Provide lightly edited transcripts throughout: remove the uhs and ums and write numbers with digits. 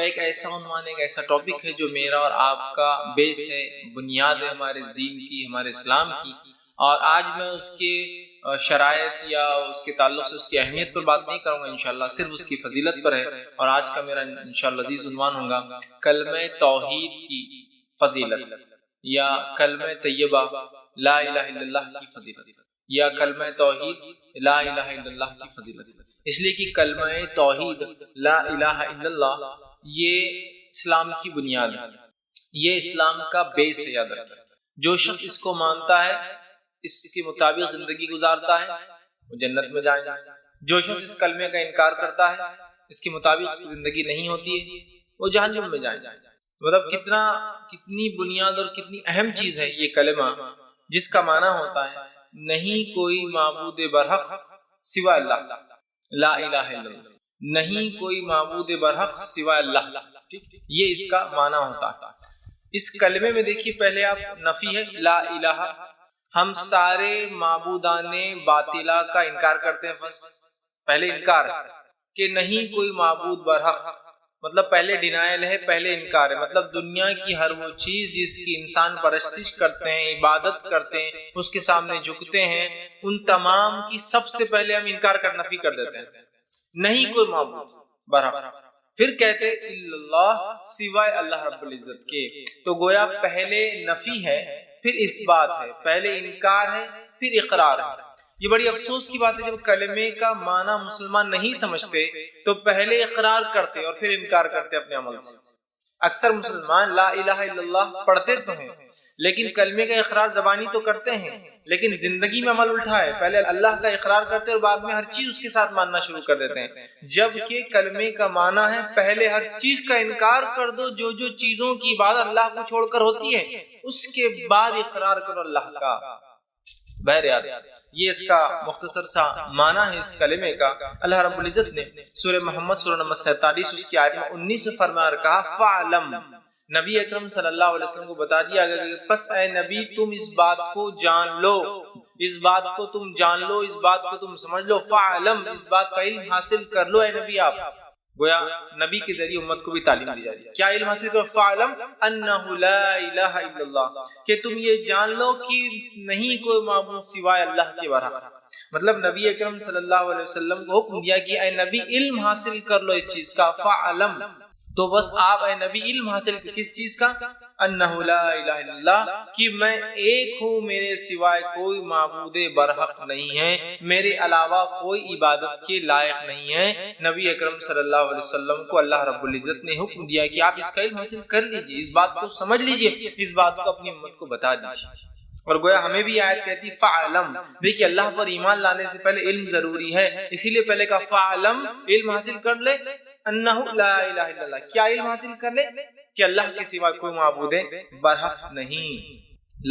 ایک ایسا عنوان، ایک ایسا ٹاپک ہے جو میرا اور آپ کا بیس ہے، بنیاد ہے ہمارے دین کی، ہمارے اسلام کی، اور آج میں اس کے شرائط یا اس کے تعلق سے اس کی اہمیت پر بات نہیں کروں گا انشاءاللہ، صرف اس کی فضیلت پر ہے۔ اور آج کا میرا انشاءاللہ عزیز عنوان ہوگا کلمہ توحید کی فضیلت، یا کلمہ طیبہ لا الہ الا اللہ کی فضیلت، یا کلمہ توحید لا الہ الا اللہ کی فضیلت۔ اس لیے کہ کلمہ توحید لا الہ الا اللہ یہ اسلام کی بنیاد ہے، یہ اسلام کا بیس ہے۔ یاد رکھیں، جو شخص اس کو مانتا ہے، اس کے مطابق زندگی گزارتا ہے، وہ جنت میں جائے گا۔ جو شخص اس کلمے کا انکار کرتا ہے، اس کے مطابق اس کی زندگی نہیں ہوتی ہے، وہ جہنم میں جائے گا۔ مطلب کتنی بنیاد اور کتنی اہم چیز ہے یہ کلمہ، جس کا معنی ہوتا ہے نہیں کوئی معبود برحق سوائے اللہ، لا الہ الا اللہ، نہیں کوئی معبود برحق سوائے اللہ، یہ اس کا معنی ہوتا ہے۔ اس کلمے میں دیکھیے پہلے آپ نفی ہے لا الہ، ہم سارے معبودان باطلہ کا انکار کرتے ہیں۔ پہلے انکار ہے کہ نہیں کوئی معبود برحق، مطلب پہلے ڈینائل ہے، پہلے انکار ہے۔ مطلب دنیا کی ہر وہ چیز جس کی انسان پرستش کرتے ہیں، عبادت کرتے ہیں، اس کے سامنے جھکتے ہیں، ان تمام کی سب سے پہلے ہم انکار کر نفی کر دیتے ہیں، نہیں کوئی معبود برحق۔ پھر کہتے اللہ، سوائے اللہ رب العزت کے۔ تو گویا پہلے نفی ہے، پھر اس بات ہے، پہلے انکار ہے، پھر اقرار ہے۔ یہ بڑی افسوس کی بات ہے جب کلمے کا معنی مسلمان نہیں سمجھتے تو پہلے اقرار کرتے اور پھر انکار کرتے اپنے عمل سے۔ اکثر مسلمان لا الہ الا اللہ پڑھتے تو ہیں، لیکن کلمے کا اقرار زبانی تو کرتے ہیں، لیکن زندگی میں عمل الٹا ہے، پہلے اللہ کا اقرار کرتے اور بعد میں ہر چیز اس کے ساتھ ماننا شروع کر دیتے ہیں۔ جبکہ کلمے کا معنی ہے پہلے ہر چیز کا انکار کر دو، جو چیزوں کی عبادت اللہ کو چھوڑ کر ہوتی ہے، اس کے بعد اقرار کرو اللہ کا۔ بہرحال یہ اس کا مختصر سا معنی ہے اس کلمے کا۔ اللہ رب العزت نے سورہ محمد سورہ نمبر 47 اس کی آیت میں 19 میں فرمایا کہا فَعْلَمْ، نبی اکرم صلی اللہ علیہ وسلم کو بتا دیا گیا کہ پس اے نبی تم اس بات کو جان لو، اس بات کو تم جان لو، اس بات کو تم سمجھ لو، فَعْلَمْ، اس بات کا علم حاصل کر لو اے نبی آپ۔ گویا نبی کے ذریعے امت کو بھی تعلیم دی جاتی ہے، کیا علم حاصل کرو؟ فَعْلَمْ أَنَّهُ لَا إِلَهَ إِلَّا اللَّهُ، کہ تم یہ جان لو کہ نہیں کوئی معبود سوائے اللہ کے برحق۔ مطلب نبی اکرم صلی اللہ علیہ وسلم کو حکم دیا کہ اے نبی علم حاصل کر لو اس چیز کا، فَعْلَمْ، تو بس آپ اے نبی علم حاصل کس چیز کا؟ انہ لا الہ الا اللہ، کہ میں ایک ہوں، میرے سوائے کوئی معبود برحق نہیں ہے، میرے علاوہ کوئی عبادت کے لائق نہیں ہے۔ نبی اکرم صلی اللہ علیہ وسلم کو اللہ رب العزت نے حکم دیا کہ آپ اس کا علم حاصل کر لیجئے، اس بات کو سمجھ لیجئے، اس بات کو اپنی امت کو بتا دیجئے۔ اور گویا ہمیں بھی آیت کہتی فَعْلَمْ، دیکھیے اللہ پر ایمان لانے سے پہلے علم ضروری ہے، اسی لیے پہلے کہا فَعْلَمْ، علم حاصل کر لے، انہ لا الہ الا اللہ، کیا علم حاصل کر لے؟ کہ اللہ کے سوا کوئی معبود برحق نہیں،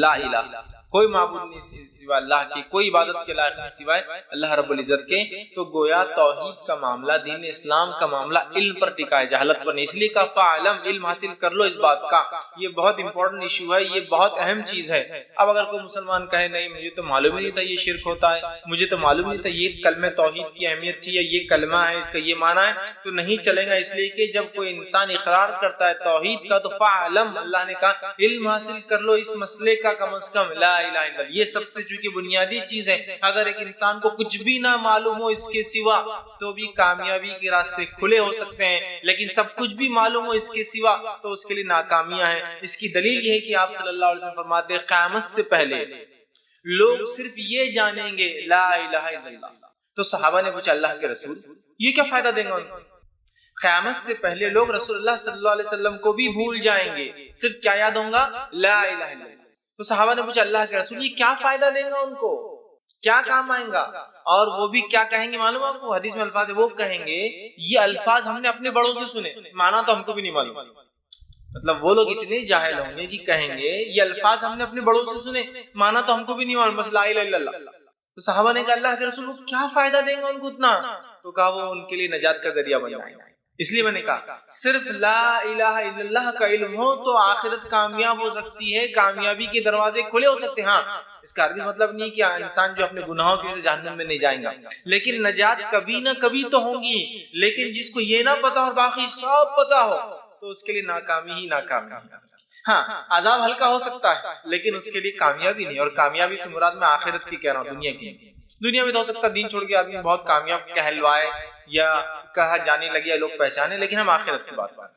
لا الہ، کوئی معبود نہیں سوا اللہ کے، کوئی عبادت کے لائق نہیں سوائے اللہ رب العزت کے۔ تو گویا توحید کا معاملہ، دین اسلام کا معاملہ علم پر ٹکا ہے، جہالت پر نہیں، اس لیے کہا فَعْلَمْ، علم حاصل کر لو اس بات کا۔ یہ بہت امپورٹنٹ ایشو ہے، یہ بہت اہم چیز ہے۔ اب اگر کوئی مسلمان کہے نہیں مجھے تو معلوم ہی نہیں تھا یہ شرک ہوتا ہے، مجھے تو معلوم نہیں تھا یہ کلمہ توحید کی اہمیت تھی، یا یہ کلمہ ہے اس کا یہ معنی ہے، تو نہیں چلے گا۔ اس لیے کہ جب کوئی انسان اقرار کرتا ہے توحید کا تو فَعْلَمْ، اللہ نے کہا علم حاصل کر لو اس مسئلے کا، کم از کم لا الہ الا اللہ، یہ سب سے چونکہ بنیادی چیز ہے۔ اگر ایک انسان کو کچھ بھی نہ معلوم ہو اس کے سوا تو بھی کامیابی کے راستے کھلے ہو سکتے ہیں، لیکن سب کچھ بھی معلوم ہو اس کے سوا تو اس کے لیے ناکامیاں ہیں۔ اس کی دلیل یہ ہے کہ آپ صلی اللہ علیہ وسلم فرماتے ہیں قیامت سے پہلے لوگ صرف یہ جانیں گے لا الہ الا اللہ۔ تو صحابہ نے پوچھا اللہ کے رسول یہ کیا فائدہ دیں گا ان کو؟ قیامت سے پہلے لوگ رسول اللہ صلی اللہ علیہ وسلم کو بھی بھول جائیں گے، صرف کیا یاد ہوں گا؟ لا الہ الا اللہ۔ تو صحابہ نے پوچھا اللہ کے رسول یہ کیا فائدہ دیں گا ان کو، کیا کام آئیں گا؟ اور وہ بھی کیا کہیں گے معلوم آپ کو؟ حدیث میں الفاظ ہے، وہ کہیں گے یہ الفاظ ہم نے اپنے بڑوں سے سنے، معنی تو ہم کو بھی نہیں معلوم۔ مطلب وہ لوگ اتنے جاہل ہوں گے کہ کہیں گے یہ الفاظ ہم نے اپنے بڑوں سے سنے، معنی تو ہم کو بھی نہیں معلوم، بس لا الہ الا اللہ۔ تو صحابہ نے کہا اللہ کے رسول وہ کیا فائدہ دیں گا ان کو اتنا؟ تو کہا وہ ان کے لیے نجات کا ذریعہ بن جائیں گے۔ اس لیے میں نے کہا صرف لا الہ الا اللہ کا علم ہو تو آخرت کامیاب ہو سکتی ہے، کامیابی کے دروازے کھلے ہو سکتے ہیں۔ ہاں اس کا عربی مطلب نہیں کہ انسان جو اپنے گناہوں کی وجہ سے جہنم میں نہیں جائیں گا، لیکن نجات کبھی نہ کبھی تو ہوگی۔ لیکن جس کو یہ نہ پتا اور باقی سب پتا ہو تو اس کے لیے ناکامی ہی ناکامی ہے. ہاں عذاب ہلکا ہو سکتا ہے لیکن اس کے لیے کامیابی نہیں. اور کامیابی سے مراد میں آخرت کی کہہ رہا ہوں, دنیا کی. دنیا میں تو ہو سکتا ہے دین چھوڑ کے آدمی بہت کامیاب کہلوائے یا کہا جانے لگے یا لوگ پہچانے, لیکن ہم آخرت کی بات کریں.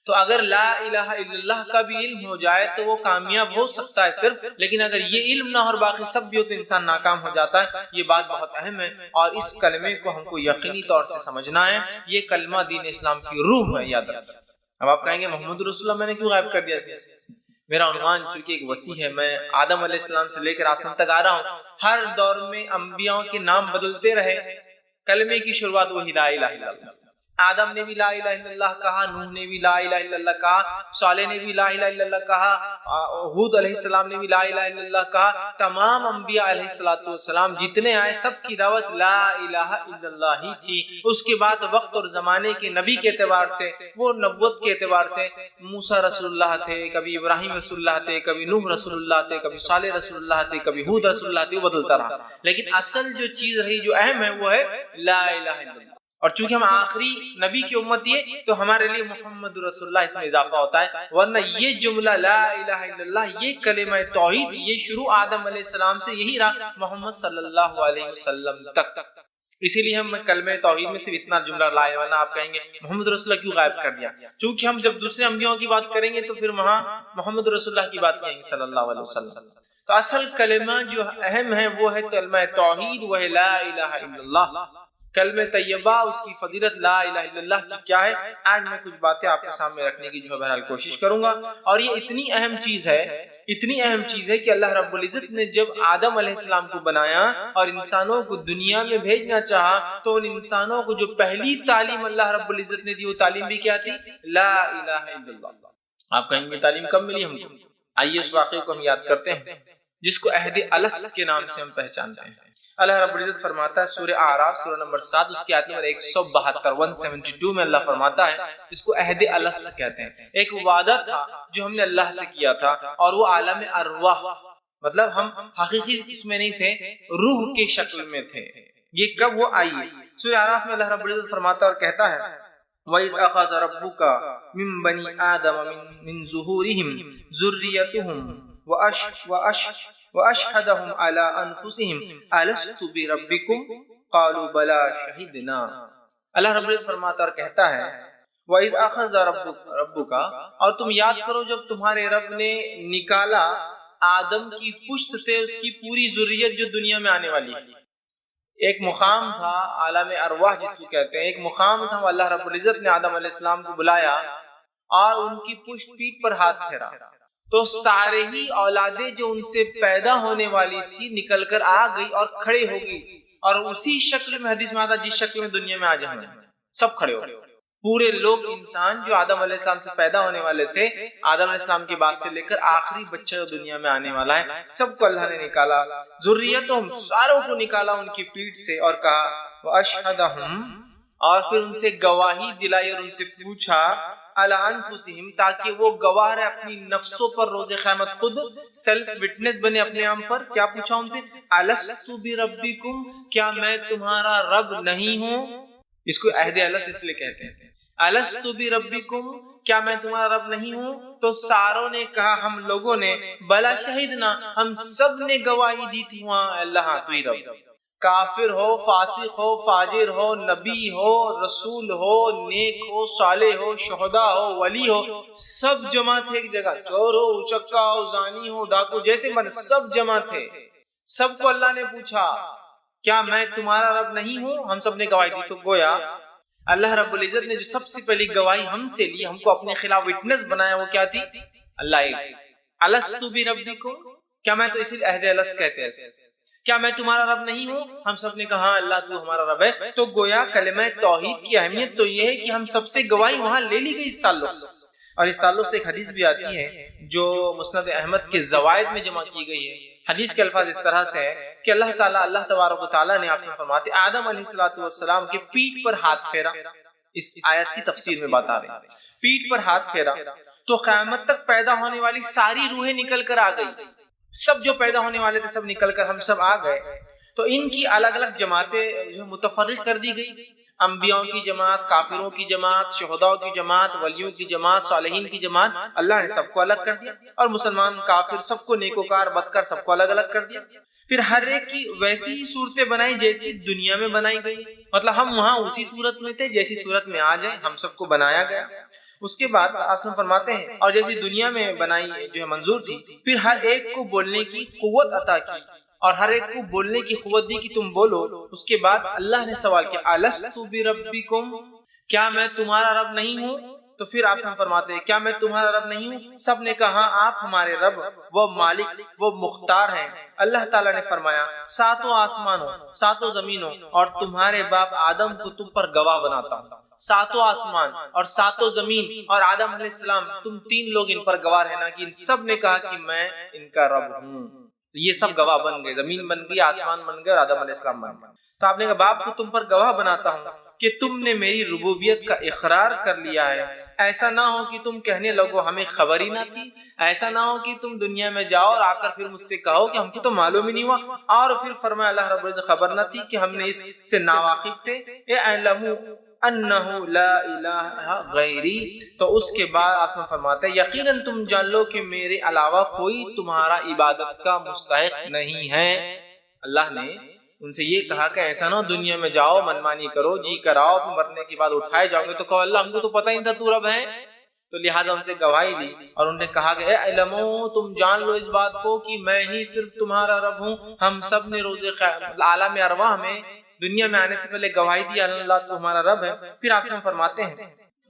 تو اگر لا الہ الا اللہ کا بھی علم ہو جائے تو وہ کامیاب ہو سکتا ہے صرف, لیکن اگر یہ علم نہ ہو اور باقی سب بھی ہو تو انسان ناکام ہو جاتا ہے. یہ بات بہت اہم ہے اور اس کلمے کو ہم کو یقینی طور سے سمجھنا ہے. یہ کلمہ دین اسلام کی روح ہے, یاد رکھیں. اب آپ کہیں گے محمد رسول اللہ میں نے کیوں غائب کر دیا اس میں سے؟ میرا عنوان چونکہ ایک وسیع ہے, میں آدم علیہ السلام سے لے کر آسمان تک آ رہا ہوں. ہر دور میں انبیاء کے نام بدلتے رہے, کلمے کی شروعات وہی لا الہ الا اللہ. آدم نے بھی لا الہ الا اللہ کہا, نوح نے بھی لا الہ الا اللہ کہا, صالح نے بھی لا الہ الا اللہ کہا, ہود علیہ السلام نے بھی لا الہ الا اللہ کہا. تمام انبیاء علیہ السلام جتنے آئے سب کی دعوت لا الہ الا اللہ ہی تھی. اس کے بعد وقت اور زمانے کے نبی کے اعتبار سے, وہ نبوت کے اعتبار سے موسیٰ رسول اللہ تھے, کبھی ابراہیم رسول اللہ تھے, کبھی نوح رسول اللہ تھے, کبھی صالح رسول اللہ تھے, کبھی ہود رسول اللہ تھے, وہ بدلتا رہا. لیکن اصل جو چیز رہی جو اہم ہے وہ ہے لا الہ الا اللہ. اور چونکہ ہم آخری نبی کی امت ہے تو ہمارے لیے محمد رسول اللہ اس میں اضافہ ہوتا ہے, ورنہ یہ جملہ لا الہ الا اللہ, یہ کلمہ توحید, یہ شروع آدم علیہ السلام سے یہی رہا محمد صلی اللہ علیہ وسلم تک. اسی لیے ہم کلمہ توحید میں صرف اتنا جملہ لائے, ورنہ آپ کہیں گے محمد رسول اللہ کیوں غائب کر دیا؟ چونکہ ہم جب دوسرے انبیاء کی بات کریں گے تو پھر وہاں محمد رسول اللہ کی بات کہیں گے صلی اللہ علیہ وسلم. تو اصل کلمہ جو اہم ہے وہ ہے کلمہ توحید, وہ ہے لا الہ الا اللہ. کلمہ طیبہ, اس کی فضیلت لا الہ الا اللہ کی کیا ہے, آج میں کچھ باتیں آپ کے سامنے رکھنے کی جو ہے بہرحال کوشش کروں گا. اور یہ اتنی اہم چیز ہے کہ اللہ رب العزت نے جب آدم علیہ السلام کو بنایا اور انسانوں کو دنیا میں بھیجنا چاہا تو ان انسانوں کو جو پہلی تعلیم اللہ رب العزت نے دی وہ تعلیم بھی کیا تھی؟ لا الہ الا اللہ. آپ کہیں گے تعلیم کب ملی ہم کو؟ آئیے اس واقعے کو ہم یاد کرتے ہیں جس کو عہد الست کے نام سے ہم پہچانتے ہیں. اللہ رب العزت فرماتا ہے سورہ اعراف سورہ نمبر 7 اس کی آیت نمبر 172 میں اللہ فرماتا ہے اس کو عہد الست کہتے ہیں. ایک وعدہ تھا جو ہم نے اللہ سے کیا تھا اور وہ عالم ارواح, مطلب ہم حقیقی اس میں نہیں تھے, روح کے شکل میں تھے. یہ کب وہ آئی؟ سورہ اعراف میں اللہ رب العزت فرماتا اور کہتا ہے وَإِذْ أَخَذَ رَبُّكَ مِن بَنِي آدَمَ مِن ظُهُورِهِمْ ذُرِّيَّتَهُمْ وَأَشْهَدَهُمْ عَلَىٰ أَنفُسِهِمْ أَلَسْتُ بِرَبِّكُمْ قَالُوا بَلَىٰ شَهِدْنَا. اللہ رب العزت فرماتا اور کہتا ہے وَإِذْ أَخَذَ رَبُّكَ, اور تم یاد کرو جب تمہارے رب نے نکالا آدم کی پشت سے اس کی پوری ذریت جو دنیا میں آنے والی ہے. ایک مقام تھا عالم ارواح جس کو کہتے ہیں, ایک مقام تھا, اللہ رب العزت نے آدم علیہ السلام کو بلایا اور ان کی پشت پیٹھ پر ہاتھ پھیرا تو سارے ہی اولادیں جو ان سے پیدا ہونے والی تھی نکل کر آ گئی اور کھڑے ہو گئی, اور اسی شکل میں حدیث میں آتا جس شکل میں دنیا میں آج ہم سب کھڑے ہو گئے. پورے لوگ انسان جو آدم علیہ السلام سے پیدا ہونے والے تھے, آدم علیہ السلام کے بعد سے لے کر آخری بچہ جو دنیا میں آنے والا ہے, سب کو اللہ نے نکالا. ذریتہم, ساروں کو نکالا ان کی پیٹھ سے اور کہا وَأَشْهَدَهُمْ, اور پھر ان سے گواہی دلائی اور ان سے پوچھا علی انفسہم, تاکہ وہ گواہ رہے اپنی نفسوں پر روز قیامت, خود سیلف وٹنس بنے اپنے آپ پر. کیا پوچھا ان سے؟ الستُ بربکم, کیا میں تمہارا رب نہیں ہوں؟ اس کو عہد الست اس لیے کہتے ہیں. الستُ بربکم, کیا میں تمہارا رب نہیں ہوں؟ تو ساروں نے کہا, ہم لوگوں نے, بلا شہدنا, ہم سب نے گواہی دی تھی وہاں اللہ تو ہی رب. کافر ہو, فاسق ہو, فاجر ہو, نبی ہو, رسول ہو, نیک ہو, صالح ہو, شہداء ہو, ولی ہو, سب جمع تھے ایک جگہ. چور ہو, اچکا ہو, زانی ہو, ڈاکو, جیسے من سب جمع تھے. سب کو اللہ نے پوچھا کیا میں تمہارا رب نہیں ہوں؟ ہم سب نے گواہی دی. تو گویا اللہ رب العزت نے جو سب سے پہلی گواہی ہم سے لی, ہم کو اپنے خلاف وٹنس بنایا, وہ کیا تھی؟ اللہ ایک. الستُ بربکم, کیا میں, تو اسی لیے عہد الست کہتے ہیں, کیا میں تمہارا رب نہیں ہوں؟ ہم سب نے کہا اللہ تو ہمارا رب ہے. تو گویا کلمہ توحید کی اہمیت تو یہ ہے کہ ہم سب سے گواہی وہاں لے لی گئی اس تعلق سے. اور اس تعلق سے ایک حدیث بھی آتی ہے جو مسند احمد کے زوائد میں جمع کی گئی ہے. حدیث کے الفاظ اس طرح سے ہے کہ اللہ تبارک و تعالیٰ نے آپ سے فرماتے آدم علیہ السلام کے پیٹھ پر ہاتھ پھیرا. اس آیت کی تفسیر میں بات آ رہی ہے, پیٹھ پر ہاتھ پھیرا تو قیامت تک پیدا ہونے والی ساری روحیں نکل کر آ گئی. سب جو پیدا ہونے والے تھے سب نکل کر ہم سب آ گئے. تو ان کی الگ الگ جماعتیں جو متفرق کر دی گئی. انبیاء کی جماعت، کافروں کی جماعت، شہداء کی جماعت، ولیوں کی جماعت، صالحین کی جماعت، اللہ نے سب کو الگ کر دیا، اور مسلمان کافر سب کو نیکوکار بدکار سب کو الگ الگ کر دیا۔ پھر ہر ایک کی ویسی ہی صورتیں بنائی جیسی دنیا میں بنائی گئی، مطلب ہم وہاں اسی صورت میں تھے جیسی صورت میں آ جائیں ہم سب کو بنایا گیا۔ اس کے بعد آپ فرماتے ہیں اور جیسی دنیا میں بنائی جو ہے منظور تھی، پھر ہر ایک کو بولنے کی قوت عطا کی اور ہر ایک کو بولنے کی قوت دی کہ تم بولو۔ اس کے بعد اللہ نے سوال کیا الست بربکم، کیا میں تمہارا رب نہیں ہوں؟ تو پھر آپ فرماتے ہیں کیا میں تمہارا رب نہیں ہوں؟ سب نے کہا آپ ہمارے رب، وہ مالک، وہ مختار ہیں۔ اللہ تعالیٰ نے فرمایا ساتوں آسمانوں، ساتوں زمینوں اور تمہارے باپ آدم کو تم پر گواہ بناتا ہوں۔ ساتوں آسمان اور ساتوں زمین اور آدم علیہ السلام، تم تین لوگ ان پر گواہ رہنا کہ ان سب نے کہا کہ میں ان کا رب ہوں۔ تو یہ سب گواہ بن گئے، زمین بن گئی، آسمان بن گئے اور آدم علیہ السلام بن گئے۔ تو آپ نے کہا باپ کو تم پر گواہ بناتا ہوں کہ تم نے میری ربوبیت کا اقرار کر لیا ہے۔ ایسا نہ ہو کہ تم کہنے لگو ہمیں خبر ہی نہ تھی، ایسا نہ ہو کہ تم دنیا میں جاؤ اور آ کر پھر مجھ سے کہو کہ ہم کو تو معلوم ہی نہیں ہوا، اور پھر فرمایا اللہ رب العزت خبر نہ تھی کہ ہم نے اس سے ناواقف تھے۔ اعلموا انہ لا الہ غیری، تو اس کے بعد آسمان فرماتے ہیں یقیناً تم جان لو کہ میرے علاوہ کوئی تمہارا عبادت کا مستحق نہیں ہے۔ اللہ نے ان سے یہ کہا کہ ایسا نہ دنیا میں جاؤ منمانی کرو، جی کراؤ، مرنے کے بعد اٹھائے جاؤ گے تو کہو اللہ ہم کو تو پتہ ہی نہیں تھا تو رب ہے۔ تو لہٰذا ان سے گواہی لی اور انہوں نے کہا کہ اے علمو تم جان لو اس بات کو کہ میں ہی صرف تمہارا رب ہوں۔ ہم سب نے روز عالم ارواح میں دنیا میں آنے سے پہلے گواہی دی اللہ تمہارا رب ہے۔ پھر آپ فرماتے ہیں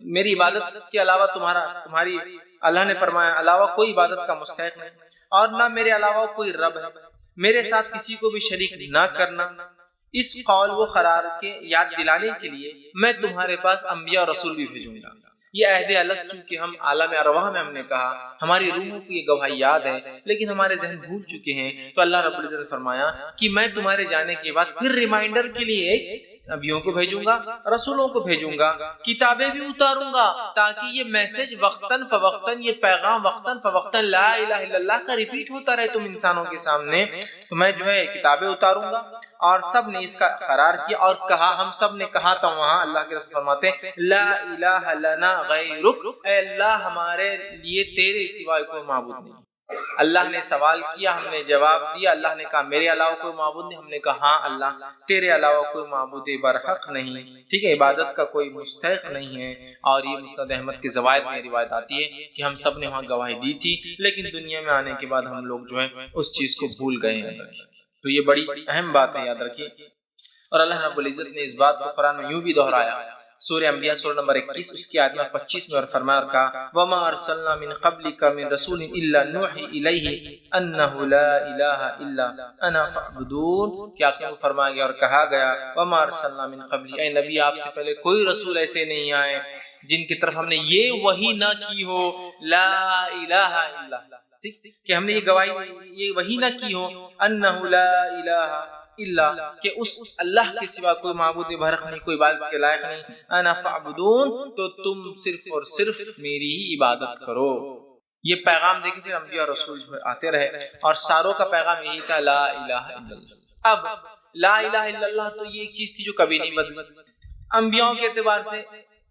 میری عبادت کے علاوہ تمہاری اللہ نے فرمایا علاوہ کوئی عبادت کا مستحق نہیں، اور نہ میرے علاوہ کوئی رب ہے، میرے ساتھ کسی کو بھی شریک نہ کرنا۔ اس قول و قرار کے یاد دلانے کے لیے میں تمہارے پاس انبیاء اور رسول بھی بھیجوں گا۔ یہ عہد الست چونکہ ہم عالم ارواح میں ہم نے کہا، ہماری روحوں کو یہ گواہی یاد ہے لیکن ہمارے ذہن بھول چکے ہیں، تو اللہ رب العزت نے فرمایا کہ میں تمہارے جانے کے بعد پھر ریمائنڈر کے لیے نبیوں کو بھیجوں گا، رسولوں کو بھیجوں گا، کتابیں بھی اتاروں گا تاکہ یہ میسج وقتاً فوقتاً، یہ پیغام وقتاً فوقتاً لا الہ الا اللہ کا ریپیٹ ہوتا رہے تم انسانوں کے سامنے۔ تو میں جو ہے کتابیں اتاروں گا، اور سب نے اس کا قرار کیا اور کہا، ہم سب نے کہا تھا وہاں اللہ کے رسول فرماتے ہیں لا الہ لنا غیرک، اے اللہ ہمارے لیے تیرے سوائے کوئی معبود نہیں۔ اللہ نے سوال کیا، ہم نے جواب دیا، اللہ نے کہا میرے علاوہ کوئی معبود نہیں، ہم نے کہا ہاں اللہ تیرے علاوہ کوئی معبود برحق نہیں، ٹھیک ہے، عبادت کا کوئی مستحق نہیں ہے۔ اور یہ مسند احمد کے زوائد میں روایت آتی ہے کہ ہم سب نے وہاں گواہی دی تھی لیکن دنیا میں آنے کے بعد ہم لوگ جو ہے اس چیز کو بھول گئے ہیں۔ تو یہ بڑی اہم بات ہے، یاد رکھیے۔ اور اللہ رب العزت نے اس بات کو قرآن میں یوں بھی دہرایا، سورہ انبیاء سورہ نمبر 21 اس کی آیت نمبر 25 میں، اور فرمایا اور کہا وَمَا أَرْسَلْنَا مِن قَبْلِكَ مِن رَسُولٍ إِلَّا نُوحِي إِلَيْهِ أَنَّهُ لَا إِلَهَ إِلَّا أَنَا فَاعْبُدُونِ، کہ آپ سے فرمایا گیا اور کہا گیا وَمَا أَرْسَلْنَا مِن قَبْلِكَ، اے نبی آپ سے پہلے کوئی رسول ایسے نہیں آئے جن کی طرف ہم نے یہ وحی نہ کی ہو لا الہ الا، کہ ہم نے یہ گواہی یہ وحی نہ کی ہو انہ لا الہ الا، کہ اس اللہ کے سوا کوئی معبود برحق نہیں، کوئی عبادت کے لائق نہیں، انا فاعبدون، تو تم صرف اور صرف میری ہی عبادت کرو۔ یہ پیغام دیکھیں پھر انبیاء رسول آتے رہے اور ساروں کا پیغام یہی تھا لا الہ الا اللہ۔ اب لا الہ الا اللہ تو یہ ایک چیز تھی جو کبھی نہیں بدلی، انبیاء کے اعتبار سے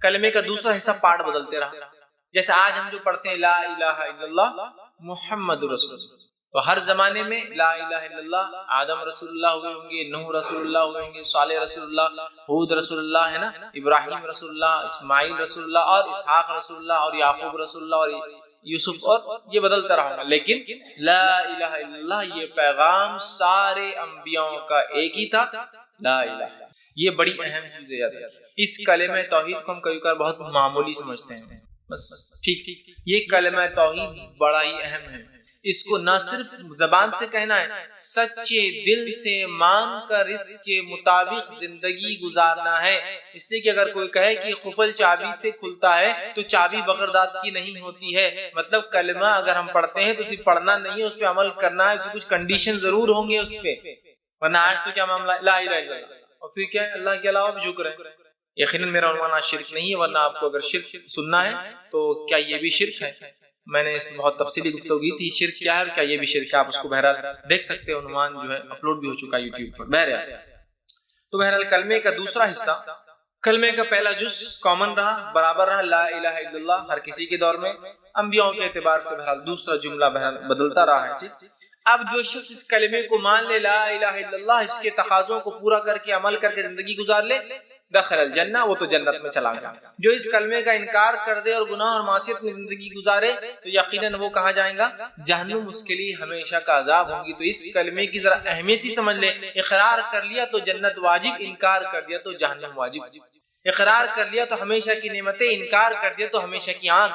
کلمے کا دوسرا حصہ پارٹ بدلتے رہا، جیسے آج ہم جو پڑھتے ہیں لا الہ الا اللہ محمد رسول اللہ، تو ہر زمانے میں لا الہ الا اللہ آدم رسول اللہ ہوئے ہوں گے، نوح رسول اللہ ہوئے ہوں گے، صالح رسول اللہ، ہود رسول اللہ ہے نا، ابراہیم رسول اللہ، اسماعیل رسول اللہ، اور اسحاق رسول اللہ، اور یعقوب رسول اللہ، اور یوسف، اور یہ بدلتا رہا گا، لیکن لا الہ الا اللہ یہ پیغام سارے انبیاء کا ایک ہی تھا، لا الہ۔ یہ بڑی اہم چیز ہے، اس کلمہ توحید کو ہم کبھی کبھار بہت معمولی سمجھتے ہیں، بس ٹھیک یہ کلمہ توحید بڑا ہی اہم ہے، اس کو نہ صرف زبان سے کہنا ہے، سچے دل سے مان کر اس کے مطابق زندگی گزارنا ہے۔ اس لیے کہ اگر کوئی کہے کہ قفل چابی سے کھلتا ہے تو چابی بغیر دانت کی نہیں ہوتی ہے، مطلب کلمہ اگر ہم پڑھتے ہیں تو صرف پڑھنا نہیں ہے، اس پہ عمل کرنا ہے، اس سے کچھ کنڈیشن ضرور ہوں گے اس پہ، ورنہ آج تو کیا معاملہ لا الہ الا اللہ، اور پھر کیا ہے اللہ کے علاوہ بھی شکر ہے۔ یقیناً میرا عنوان آج شرک نہیں ہے، ورنہ آپ کو اگر شرک سننا ہے تو کیا یہ بھی شرک ہے، میں نے اس میں بہت تفصیلی گفتگو کی تھی شرک کیا ہے اور کیا یہ بھی شرک ہے، آپ اس کو بہرحال دیکھ سکتے ہیں، عنوان جو ہے اپلوڈ بھی ہو چکا ہے یوٹیوب پر۔ بہرحال تو بہرحال کلمے کا دوسرا حصہ کلمے کا پہلا جز کامن رہا، برابر رہا، لا الہ الا اللہ، ہر کسی کے دور میں، انبیاء کے اعتبار سے بہرحال دوسرا جملہ بہرحال بدلتا رہا ہے، ٹھیک۔ اب جو شخص اس کلمے کو مان لے، لا الہ الا اللہ، اس کے تقاضوں کو پورا کر کے عمل کر کے زندگی گزار لے، دخل الجنہ، وہ تو جنت میں چلا گیا۔ جو اس کلمے کا انکار کر دے اور گناہ اور معصیت میں زندگی گزارے تو یقیناً وہ کہاں جائیں گا؟ جہنم، اس کے لیے ہمیشہ کا عذاب ہوگی۔ تو اس کلمے کی ذرا اہمیت ہی سمجھ لے، اقرار کر لیا تو جنت واجب، انکار کر دیا تو جہنم واجب۔ اقرار کر لیا تو ہمیشہ کی نعمتیں، انکار کر دیا تو ہمیشہ کی آگ،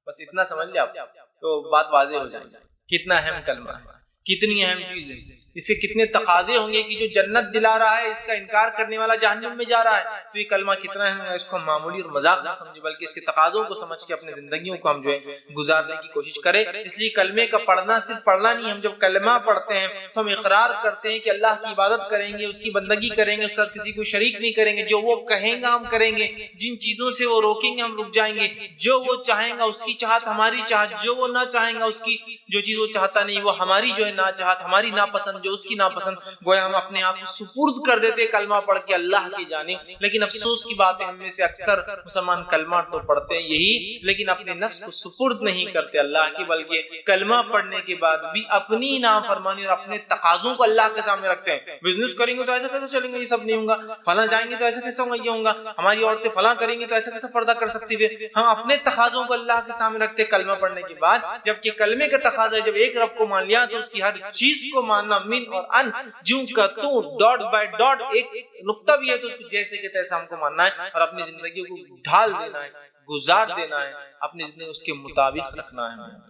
بس اتنا سمجھ لیا تو بات واضح ہو جائے گی۔ کتنا اہم کلمہ ہے، کتنی اہم چیز ہے، اس کے کتنے تقاضے ہوں گے کہ جو جنت دلا رہا ہے اس کا انکار کرنے والا جہنم میں جا رہا ہے، تو یہ کلمہ کتنا اہم ہے، اس کو ہم معمولی اور مذاق نہ سمجھیں بلکہ اس کے تقاضوں کو سمجھ کے اپنی زندگیوں کو ہم جو ہے گزارنے کی کوشش کریں۔ اس لیے کلمے کا پڑھنا صرف پڑھنا نہیں، ہم جب کلمہ پڑھتے ہیں تو ہم اقرار کرتے ہیں کہ اللہ کی عبادت کریں گے، اس کی بندگی کریں گے، اس کے ساتھ کسی کو شریک نہیں کریں گے، جو وہ کہیں گا ہم کریں گے، جن چیزوں سے وہ روکیں گے ہم رک جائیں گے، جو وہ چاہیں گا اس کی چاہت ہماری چاہت، جو وہ نہ چاہیں گا اس کی جو چیز وہ چاہتا نہیں وہ ہماری جو ہے نہ چاہت، ہماری ناپسند جو اس کی ناپسند، گویا ہم اپنے آپ کو سپرد کر دیتے کلمہ پڑھ کے اللہ کی جانب۔ لیکن افسوس کی بات ہے ہم میں سے اکثر مسلمان کلمہ تو پڑھتے ہیں یہی، لیکن اپنے نفس کو سپرد نہیں کرتے اللہ کی، بلکہ کلمہ پڑھنے کے بعد بھی اپنی نافرمانی اور اپنے تقاضوں کو اللہ کے سامنے رکھتے ہیں۔ بزنس کریں گے تو ایسا کیسے چلیں گے، یہ سب نہیں ہوگا، فلاں جائیں گے تو ایسا کیسے ہوگا، یہ ہوگا، ہماری عورتیں فلاں کریں گی تو ایسا کیسے پردہ کر سکتی ہے۔ ہم اپنے تقاضوں کو اللہ کے سامنے رکھتے کلمہ پڑھنے کے بعد، جبکہ کلمے کا تقاضا جب ایک رب کو مان لیا تو اس کی ہر چیز کو ماننا، من اور ان، جوں کا تو، ڈاٹ بائی ڈاٹ، ایک نقطہ بھی ہے تو اس کو جیسے کہ تیسا ہم کو ماننا ہے اور اپنی زندگی کو ڈھال دینا ہے، گزار دینا ہے، اپنی زندگی اس کے مطابق رکھنا ہے۔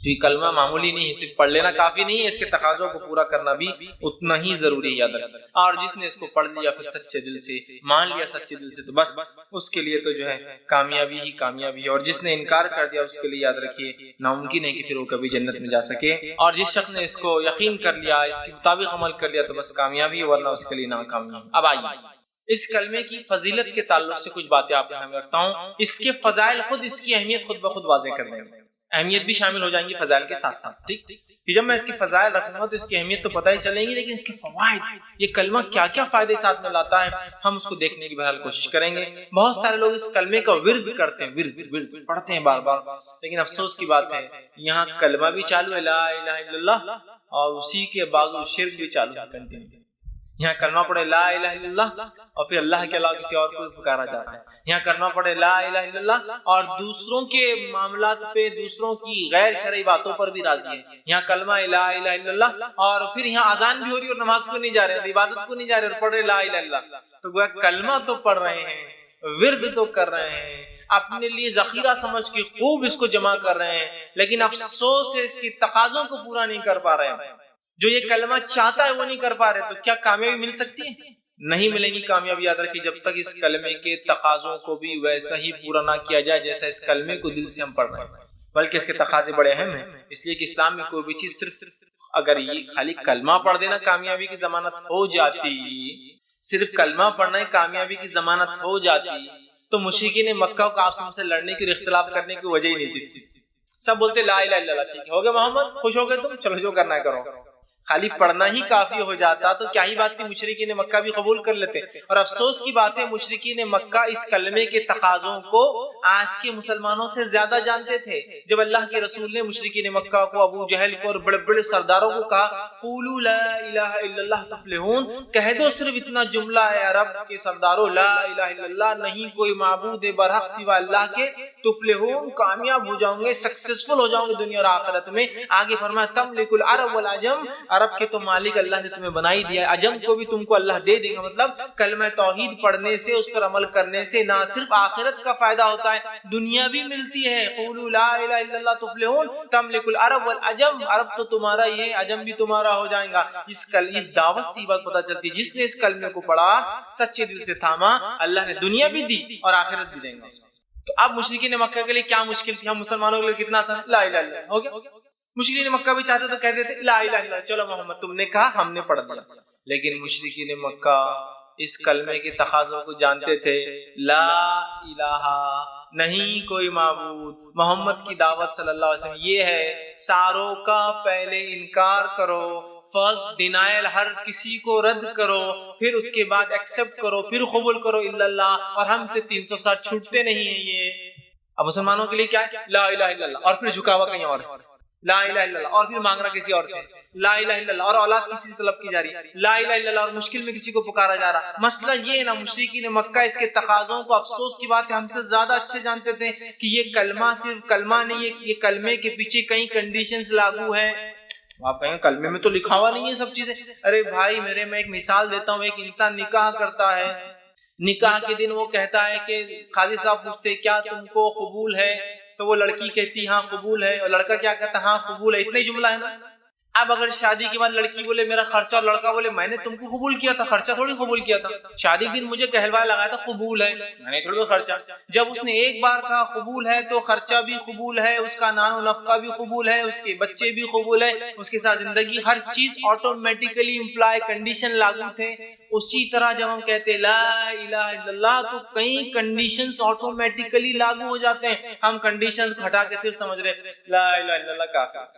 جو کلمہ معمولی نہیں ہے، صرف پڑھ لینا کافی نہیں ہے، اس کے تقاضوں کو پورا کرنا بھی اتنا ہی ضروری ہے، یاد رکھیں۔ اور جس نے اس کو پڑھ لیا پھر سچے دل سے مان لیا، سچے دل سے، تو بس اس کے لیے تو جو ہے کامیابی ہی کامیابی ہے۔ اور جس نے انکار کر دیا اس کے لیے یاد رکھیے ناممکن ہے کہ پھر وہ کبھی جنت میں جا سکے۔ اور جس شخص نے اس کو یقین کر لیا، اس کے مطابق عمل کر لیا تو بس کامیابی، ورنہ اس کے لیے ناکامی۔ اب آئیے اس کلمے کی فضیلت کے تعلق سے کچھ باتیں آپ کے سامنے رکھتا ہوں، اس کے فضائل خود اس کی اہمیت خود بخود واضح کر دیں گے، اہمیت بھی شامل ہو جائیں گی فضائل کے ساتھ ساتھ، ٹھیک۔ کہ جب میں اس کی فضائل رکھوں گا تو اس کی اہمیت تو پتہ ہی چلیں گی، لیکن اس کے فوائد، یہ کلمہ کیا کیا فائدے ساتھ میں لاتا ہے، ہم اس کو دیکھنے کی بہرحال کوشش کریں گے۔ بہت سارے لوگ اس کلمے کا ورد کرتے ہیں، ورد پڑھتے ہیں بار بار، لیکن افسوس کی بات ہے یہاں کلمہ بھی چالو ہے، لا الہ الا اللہ، اور اسی کے بعد شرک بھی چالو ہے، کنٹینیو۔ یہاں کلمہ پڑھے لا الہ الا اللہ اور پھر اللہ کے علاوہ کسی اور کو پکارا جاتا ہے، یہاں کلمہ پڑھے لا الہ الا اللہ اور دوسروں کے معاملات پہ، دوسروں کی غیر شرعی باتوں پر بھی راضی ہے، یہاں کلمہ لا الہ الا اللہ اور پھر یہاں اذان بھی ہو رہی ہے اور نماز کو نہیں جا رہے ہیں، عبادت کو نہیں جا رہے اور پڑھ رہے لا الہ الا اللہ، تو گویا کلمہ تو پڑھ رہے ہیں، ورد تو کر رہے ہیں، اپنے لیے ذخیرہ سمجھ کے خوب اس کو جمع کر رہے ہیں، لیکن افسوس ہے اس کی تقاضوں کو پورا نہیں کر پا رہے ہیں۔ جو یہ کلمہ چاہتا ہے وہ نہیں کر پا رہے، تو کیا کامیابی مل سکتی ہے؟ نہیں ملے گی کامیابی، یاد رکھیے جب تک اس کلمے کے تقاضوں کو بھی ویسا ہی پورا نہ کیا جائے جیسا اس کلمے کو دل سے ہم پڑھ رہے ہیں، بلکہ اس کے تقاضے بڑے اہم ہیں، اس لیے کہ اسلام میں کوئی بھی چیز صرف اگر یہ خالی کلمہ پڑھ دینا کامیابی کی ضمانت ہو جاتی، صرف کلمہ پڑھنا ہی کامیابی کی ضمانت ہو جاتی، تو مشرکین مکہ کو آپس سے لڑنے کی، اختلاف کرنے کی وجہ ہی نہیں تھی۔ سب بولتے لا الہ الا اللہ، ٹھیک ہے، ہو گئے محمد، خوش ہو گئے تم، چلو جو کرنا ہے کرو۔ خالی پڑھنا ہی کافی ہو جاتا تو کیا ہی بات تھی، مشرکین مکہ بھی قبول کر لیتے۔ اور افسوس کی بات ہے مشرکین مکہ اس کلمے کے تقاضوں کو آج کے مسلمانوں سے زیادہ جانتے تھے۔ جب اللہ کے رسول نے مشرکین مکہ کو، ابو جہل کو اور بڑے بڑے سرداروں کو کہا قولوا لا الہ الا اللہ تفلحون، کہہ دو صرف اتنا جملہ ہے عرب کے سرداروں، لا الہ الا اللہ، نہیں کوئی معبود برحق سوا اللہ کے، تفلحون، کامیاب ہو جاؤں گے، سکسیسفل ہو جاؤں گے دنیا اور آخرت میں۔ آگے فرمایا تملک العرب والعجم، عرب کے تو مالک اللہ نے تمہیں بنا ہی دیا ہے، عجم کو بھی تم کو اللہ دے دے گا۔ مطلب کلمہ توحید پڑھنے سے، اس پر عمل کرنے سے نہ صرف آخرت کا فائدہ ہوتا ہے، دنیا بھی ملتی ہے۔ قولوا لا الہ الا اللہ تفلحون تملک العرب والعجم، عرب تو تمہارا ہی ہے، عجم بھی تمہارا ہو جائے گا۔ اس دعوت سے بات پتہ چلتی ہے جس نے اس کلمے کو پڑھا، سچے دل سے تھاما، اللہ نے دنیا بھی دی اور آخرت بھی دیں گا اس کو۔ تو اب مشرکین مکہ کے لیے کیا مشکل تھی، ہم مسلمانوں کے لیے کتنا آسان، لا الہ الا اللہ ہو گیا۔ مشرکین مکہ بھی چاہتے تو کہہ دیتے لا الہ الا اللہ، چلو محمد تم نے کہا ہم نے پڑھ دیا، لیکن مشرکین مکہ اس کلمے کے تقاضوں کو جانتے تھے، لا الہ، نہیں کوئی معبود، محمد کی دعوت صلی اللہ علیہ وسلم یہ ہے، ساروں کا پہلے انکار کرو، فرسٹ ڈینائل، ہر کسی کو رد کرو، پھر اس کے بعد ایکسپٹ کرو، پھر قبول کرو الا اللہ، اور ہم سے 360 چھوٹتے نہیں ہیں یہ۔ اب مسلمانوں کے لیے کیا ہے؟ لا الہ الا اللہ، اور پھر جھکا ہوا کہیں اور، لا الہ الا اللہ، اور پھر مانگ رہا کسی اور سے، لا الہ الا اللہ، اور اولاد کسی سے طلب کی جا رہی، لا الہ الا اللہ، اور مشکل میں کسی کو پکارا جا رہا۔ مسئلہ یہ ہے نا، مشرکین مکہ اس کے تقاضوں کو، افسوس کی بات ہے، ہم سے زیادہ اچھے جانتے تھے کہ یہ کلمہ صرف کلمہ نہیں ہے، یہ کلمے کے پیچھے کئی کنڈیشنز لاگو ہیں۔ آپ کہیں کلمے میں تو لکھا ہوا نہیں ہے سب چیزیں، ارے بھائی میرے، میں ایک مثال دیتا ہوں، ایک انسان نکاح کرتا ہے، نکاح کے دن وہ کہتا ہے کہ قاضی صاحب پوچھتے کیا تم کو قبول ہے، تو وہ لڑکی کہتی ہاں قبول ہے، اور لڑکا کیا کہتا ہاں قبول ہے، اتنا ہی جملہ ہے نا۔ اب اگر شادی کے بعد لڑکی بولے میرا خرچہ، اور لڑکا بولے میں نے تم کو قبول کیا تھا، خرچہ تھوڑی قبول کیا تھا، شادی کے دن مجھے کہلوایا لگایا تھا قبول ہے، میں نے تھوڑی خرچہ۔ جب اس نے ایک بار کہا قبول ہے تو خرچہ بھی قبول ہے، اس کا نان و نفقہ بھی قبول ہے، اس کے بچے بھی قبول ہے، اس کے ساتھ زندگی، ہر چیز آٹومیٹیکلی امپلائی کنڈیشن لاگو تھے۔ اسی طرح جب ہم کہتے لا الہ الا اللہ تو کئی کنڈیشنز آٹومیٹیکلی لاگو ہو جاتے ہیں، ہم کنڈیشنز ہٹا کے صرف سمجھ رہے لا الہ الا اللہ کافی۔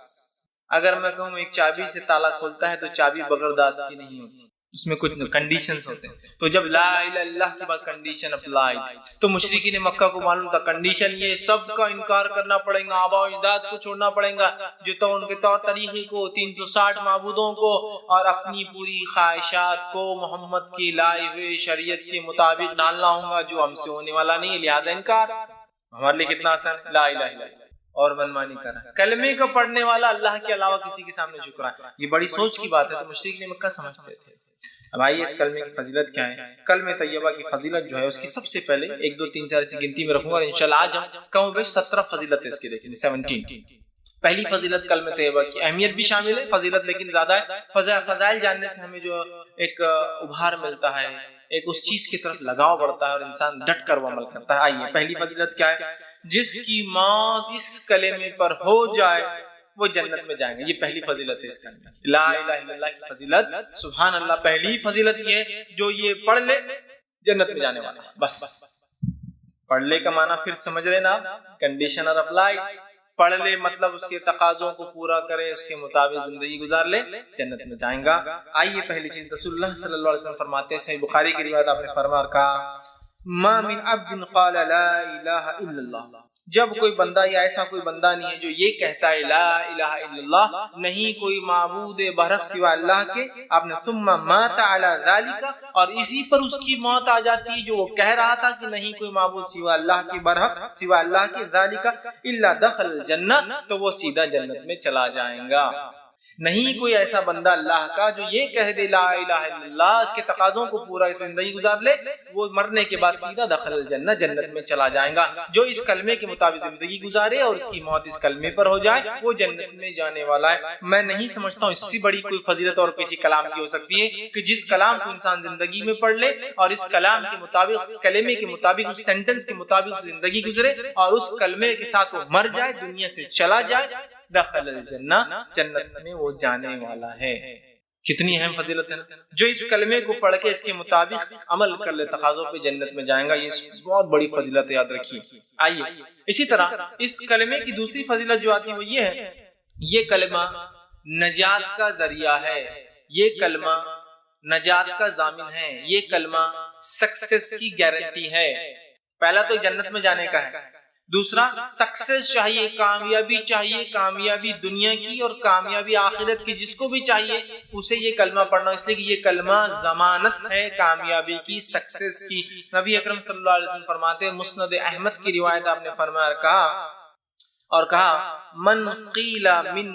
اگر میں کہوں ایک چابی سے تالا کھولتا ہے تو چابی بغیر دانت کی نہیں ہوتی، اس میں کچھ کنڈیشنز ہوتے ہیں، تو جب لا الہ الا اللہ کے بعد کنڈیشن اپلائی، تو مشرکین مکہ کو معلوم تھا کنڈیشن یہ، سب کا انکار کرنا پڑے گا، آباء و اجداد کو چھوڑنا پڑے گا، جو تو ان کے طور طریقے کو، 360 معبودوں کو، اور اپنی پوری خواہشات کو محمد کی لائے ہوئے شریعت کے مطابق ڈالنا ہوگا، جو ہم سے ہونے والا نہیں ہے، لہذا انکار۔ ہمارے لیے کتنا آسان، لا الہ الا اللہ اور منمانی کر رہا ہے، کلمے کا پڑھنے والا اللہ کے علاوہ کسی کے سامنے جھک رہا ہے، یہ بڑی سوچ کی بات ہے، تو مشرکین مکہ سمجھتے تھے۔ اب آئیے اس کلمے کی فضیلت کیا ہے۔ کلمہ طیبہ کی فضیلت جو ہے اس کی سب سے پہلے 1 2 3 4 ایسی گنتی میں رکھوں گا، اور انشاءاللہ آج ہم کم و بیش 17 فضیلت ہے اس کی دیکھیں، 17۔ پہلی فضیلت کلمہ طیبہ کی اہمیت بھی شامل ہے، فضیلت لیکن زیادہ ہے، فضائل جاننے سے ہمیں جو ایک ابھار ملتا ہے، ایک اس چیز کی طرف لگاؤ بڑھتا ہے، اور انسان ڈٹ کر وہ عمل کرتا ہے۔ آئیے پہلی فضیلت کیا ہے؟ جس کی موت اس کلمے پر ہو جائے وہ جنت میں جائیں گے، یہ پہلی فضیلت ہے اس کا، لا الہ الا اللہ کی فضیلت۔ سبحان اللہ، پہلی فضیلت یہ ہے جو یہ پڑھ لے جنت میں جانے والا، بس پڑھ لے کا معنی پھر سمجھ رہے نا، کنڈیشن اور اپلائی، پڑھ لے مطلب اس کے تقاضوں کو پورا کرے، اس کے مطابق زندگی گزار لے، جنت میں جائیں گا۔ آئیے پہلی چیز، رسول اللہ صلی اللہ علیہ وسلم فرماتے ہیں، صحیح بخاری کی روایت، آپ نے فرمایا کہا ما من عبد قال لا الہ الا اللہ، جب کوئی بندہ یا ایسا کوئی بندہ نہیں ہے جو یہ کہتا ہے لا الہ الا اللہ، نہیں کوئی معبود برحق سوا اللہ کے، آپ نے ثم مات علی ذالک، اور اسی پر اس کی موت آ جاتی ہے جو وہ کہہ رہا تھا کہ نہیں کوئی معبود سوا اللہ کے، برحق سوا اللہ کے، ذالک الا دخل الجنہ، تو وہ سیدھا جنت میں چلا جائے گا۔ نہیں کوئی ایسا بندہ اللہ کا جو یہ کہہ دے لا الہ الا اللہ، اس کے تقاضوں کو پورا اس میں زندگی گزار لے، وہ مرنے کے بعد سیدھا دخل الجنہ، جنت میں چلا جائے گا۔ جو اس کلمے کے مطابق زندگی گزارے اور اس کی موت اس کلمے پر ہو جائے، وہ جنت میں جانے والا ہے۔ میں نہیں سمجھتا ہوں اس سے بڑی کوئی فضیلت اور کسی کلام کی ہو سکتی ہے کہ جس کلام کو انسان زندگی میں پڑھ لے، اور اس کلام کے مطابق، اس کلمے کے مطابق، اس سینٹنس کے مطابق زندگی گزرے، اور اس کلمے کے ساتھ وہ مر جائے، دنیا سے چلا جائے، دخل الجنہ، جنت میں وہ جانے والا ہے۔ کتنی اہم فضیلت ہے، جو اس کلمے کو پڑھ کے اس کے مطابق عمل کر لے، تقاضوں پہ جنت میں جائیں گا، یہ بہت بڑی فضیلت ہے، یاد رکھیے۔ آئیے اسی طرح اس کلمے کی دوسری فضیلت جو آتی ہے وہ یہ ہے، یہ کلمہ نجات کا ذریعہ ہے، یہ کلمہ نجات کا ضامن ہے، یہ کلمہ سکسیس کی گارنٹی ہے۔ پہلا تو جنت میں جانے کا ہے، دوسرا سکسیس چاہیے، کامیابی چاہیے، کامیابی دنیا کی اور کامیابی آخرت کی، جس کو بھی چاہیے اسے یہ کلمہ پڑھنا، اس لیے کہ یہ کلمہ ضمانت ہے کامیابی کی، سکسیس کی۔ نبی اکرم صلی اللہ علیہ وسلم فرماتے ہیں، مسند احمد کی روایت، آپ نے فرمایا اور کہا من قیل من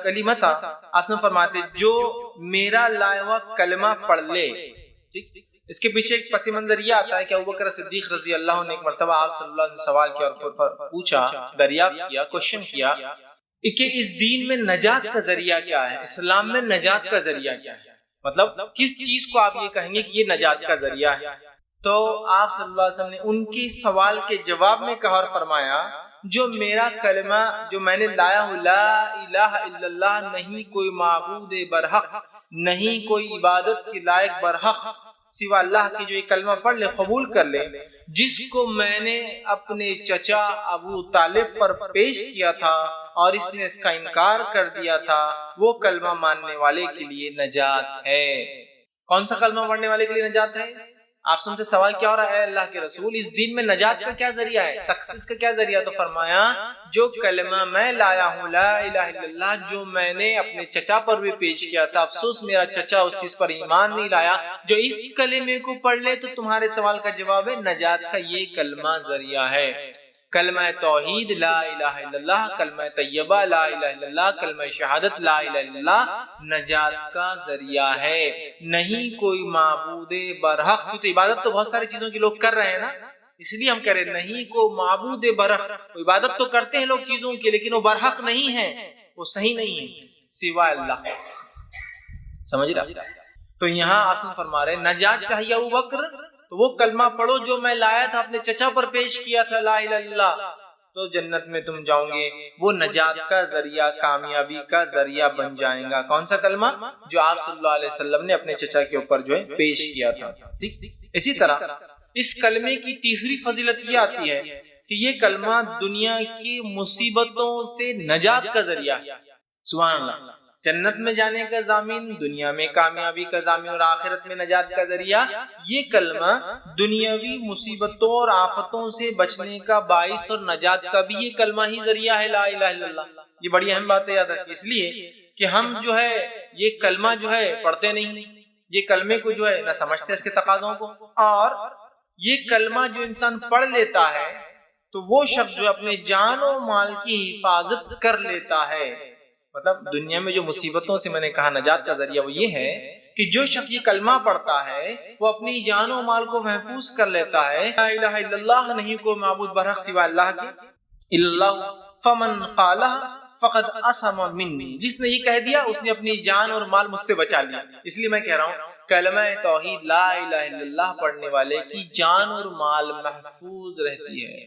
کلمتا، آپ نے فرماتے جو میرا لائے ہوا کلمہ پڑھ لے۔ اس کے پیچھے ایک پس منظر یہ آتا ہے کہ ابوبکر صدیق رضی اللہ عنہ نے ایک مرتبہ آپ صلی اللہ علیہ وسلم سوال کیا اور پوچھا، دریافت کیا، کوشچن کیا کہ اس دین میں نجات کا ذریعہ کیا ہے، اسلام میں نجات کا ذریعہ کیا ہے، مطلب کس چیز کو آپ یہ کہیں گے کہ یہ نجات کا ذریعہ ہے؟ تو آپ صلی اللہ علیہ وسلم نے ان کے سوال کے جواب میں کہا اور فرمایا، جو میرا کلمہ جو میں نے لایا ہوں، لا الہ الا اللہ، نہیں کوئی معبود برحق، نہیں کوئی عبادت کے لائق برحق سوا اللہ کے جو یہ کلمہ پڑھ لے، قبول کر لے، جس کو میں نے اپنے چچا ابو طالب پر پیش کیا تھا اور اس نے اس کا انکار کر دیا تھا، وہ کلمہ ماننے والے کے لیے نجات ہے۔ کون سا کلمہ پڑھنے والے کے لیے نجات ہے؟ آپ سے سوال کیا ہو رہا ہے؟ اے اللہ کے رسول، اس دین میں نجات کا کیا ذریعہ ہے، سکسیس کا کیا ذریعہ؟ تو فرمایا جو کلمہ میں لایا ہوں لا الہ الا اللہ، جو میں نے اپنے چچا پر بھی پیش کیا تھا، افسوس میرا چچا اس چیز پر ایمان نہیں لایا، جو اس کلمے کو پڑھ لے تو تمہارے سوال کا جواب ہے نجات کا یہ کلمہ ذریعہ ہے۔ کلمہ توحید لا الہ الا اللہ، کلمہ طیبہ لا الہ الا اللہ، کلمہ شہادت لا الہ الا اللہ نجات کا ذریعہ ہے۔ نہیں کوئی معبود برحق، تو عبادت تو بہت ساری چیزوں کی لوگ کر رہے ہیں نا، اس لیے ہم کہہ رہے ہیں نہیں کو معبود برحق، عبادت تو کرتے ہیں لوگ چیزوں کی لیکن وہ برحق نہیں ہے، وہ صحیح نہیں ہے سوا اللہ۔ سمجھ رہا؟ تو یہاں آپ فرما رہے نجات چاہیے ابو بکر تو وہ کلمہ پڑھو جو میں لایا تھا اپنے چچا پر پیش کیا تھا لا الہ الا اللہ، تو جنت میں تم جاؤ گے، وہ نجات کا ذریعہ، کامیابی کا ذریعہ بن جائے گا۔ کون سا کلمہ؟ جو آپ صلی اللہ علیہ وسلم نے اپنے چچا کے اوپر جو ہے پیش کیا تھا۔ ٹھیک، اسی طرح اس کلمے کی تیسری فضیلت یہ آتی ہے کہ یہ کلمہ دنیا کی مصیبتوں سے نجات کا ذریعہ ہے۔ سبحان اللہ، جنت میں جانے کا ضامن، دنیا میں کامیابی کا ضامن اور آخرت میں نجات کا ذریعہ۔ یہ کلمہ دنیاوی مصیبتوں اور آفتوں سے بچنے کا باعث اور نجات کا بھی یہ کلمہ ہی ذریعہ ہے لا الہ الا اللہ۔ یہ بڑی اہم بات ہے، یاد رکھیں، اس لیے کہ ہم جو ہے یہ کلمہ جو ہے پڑھتے نہیں، یہ کلمے کو جو ہے نہ سمجھتے اس کے تقاضوں کو، اور یہ کلمہ جو انسان پڑھ لیتا ہے تو وہ شخص جو اپنے جان و مال کی حفاظت کر لیتا ہے۔ مطلب دنیا میں جو مصیبتوں سے میں نے کہا نجات کا ذریعہ وہ یہ ہے کہ جو شخص یہ کلمہ پڑھتا ہے وہ اپنی جان و مال کو محفوظ کر لیتا ہے۔ لا الہ الا اللہ، نہیں کوئی معبود برحق سوا اللہ کے، اللہ فمن قالها فقد اسم منی، جس نے یہ کہہ دیا اس نے اپنی جان اور مال مجھ سے بچا لیا۔ اس لیے میں کہہ رہا ہوں کلمہ توحید لا الہ الا اللہ پڑھنے والے کی جان اور مال محفوظ رہتی ہے۔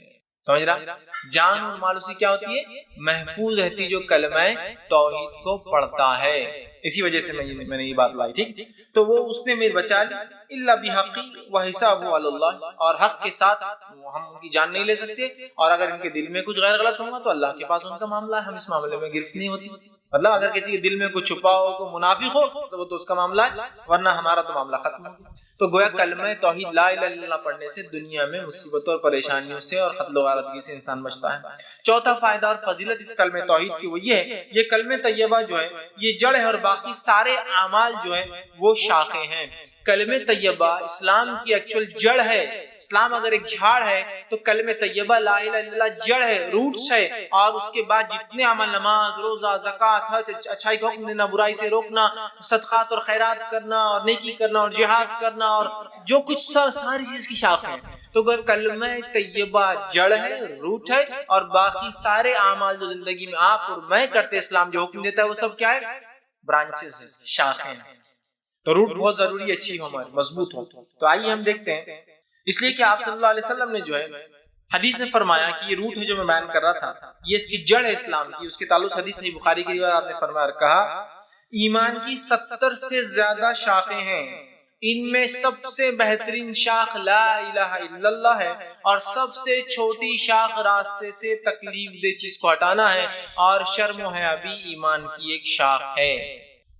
سمجھ رہا؟ جان اور مال اسی کیا ہوتی ہے؟ محفوظ رہتی جو کلمہ توحید کو پڑھتا ہے۔ اسی وجہ سے میں نے یہ بات لائی، ٹھیک؟ تو وہ اس نے میرے بچا لی الا بحق وحسابہ علی اللہ، اور حق کے ساتھ ہم ان کی جان نہیں لے سکتے، اور اگر ان کے دل میں کچھ غیر غلط ہوگا تو اللہ کے پاس ان کا معاملہ ہے، ہم اس معاملے میں گرفت نہیں ہوتی۔ مطلب اگر کسی کے دل میں کچھ چھپا ہو، کوئی منافق ہو تو وہ تو اس کا معاملہ ہے، ورنہ ہمارا تو معاملہ ختم ہو گیا۔ تو گویا کلمہ توحید لا الہ الا اللہ پڑھنے سے دنیا میں مصیبتوں اور پریشانیوں سے اور قتل و غارتگی سے انسان بچتا ہے۔ چوتھا فائدہ اور فضیلت اس کلمہ توحید کی وہ یہ ہے، یہ کلمہ طیبہ جو ہے یہ جڑ ہے اور باقی سارے اعمال جو ہے وہ شاخیں ہیں۔ کلمہ طیبہ اسلام کی ایکچوئل جڑ ہے۔ اسلام اگر ایک جھاڑ ہے تو کلمہ طیبہ لا الہ الا اللہ جڑ ہے، روٹس ہے، اور اس کے بعد جتنے عمل، نماز، روزہ، زکوٰۃ، حج، اچھائی کا حکم دینا، برائی سے روکنا، صدقات اور خیرات کرنا اور نیکی کرنا اور جہاد کرنا اور جو کچھ ساری چیز کی شاخ ہے۔ تو کلمہ طیبہ جڑ ہے، روٹ ہے، اور باقی سارے اعمال جو زندگی میں آپ اور میں کرتے اسلام جو حکم دیتا ہے وہ سب کیا ہے؟ برانچز ہیں، شاخیں ہیں۔ تو روٹ بہت ضروری، اچھی ہو، ہماری مضبوط ہو۔ تو آئیے ہم دیکھتے ہیں، اس لیے کہ آپ صلی اللہ علیہ وسلم نے جو ہے حدیث میں فرمایا کہ یہ روٹ ہے جو میں بیان کر رہا تھا، یہ اس کی جڑ ہے اسلام کی۔ اس کے تعلق حدیث صحیح بخاری کی روایت آپ نے فرمایا اور کہا ایمان کی 70 سے زیادہ شاخیں ہیں، ان میں سب سے بہترین شاخ لا الہ الا اللہ ہے، اور سب سے چھوٹی شاخ راستے سے تکلیف دہ چیز کو ہٹانا ہے، اور شرم و حیا بھی ایمان کی ایک شاخ ہے۔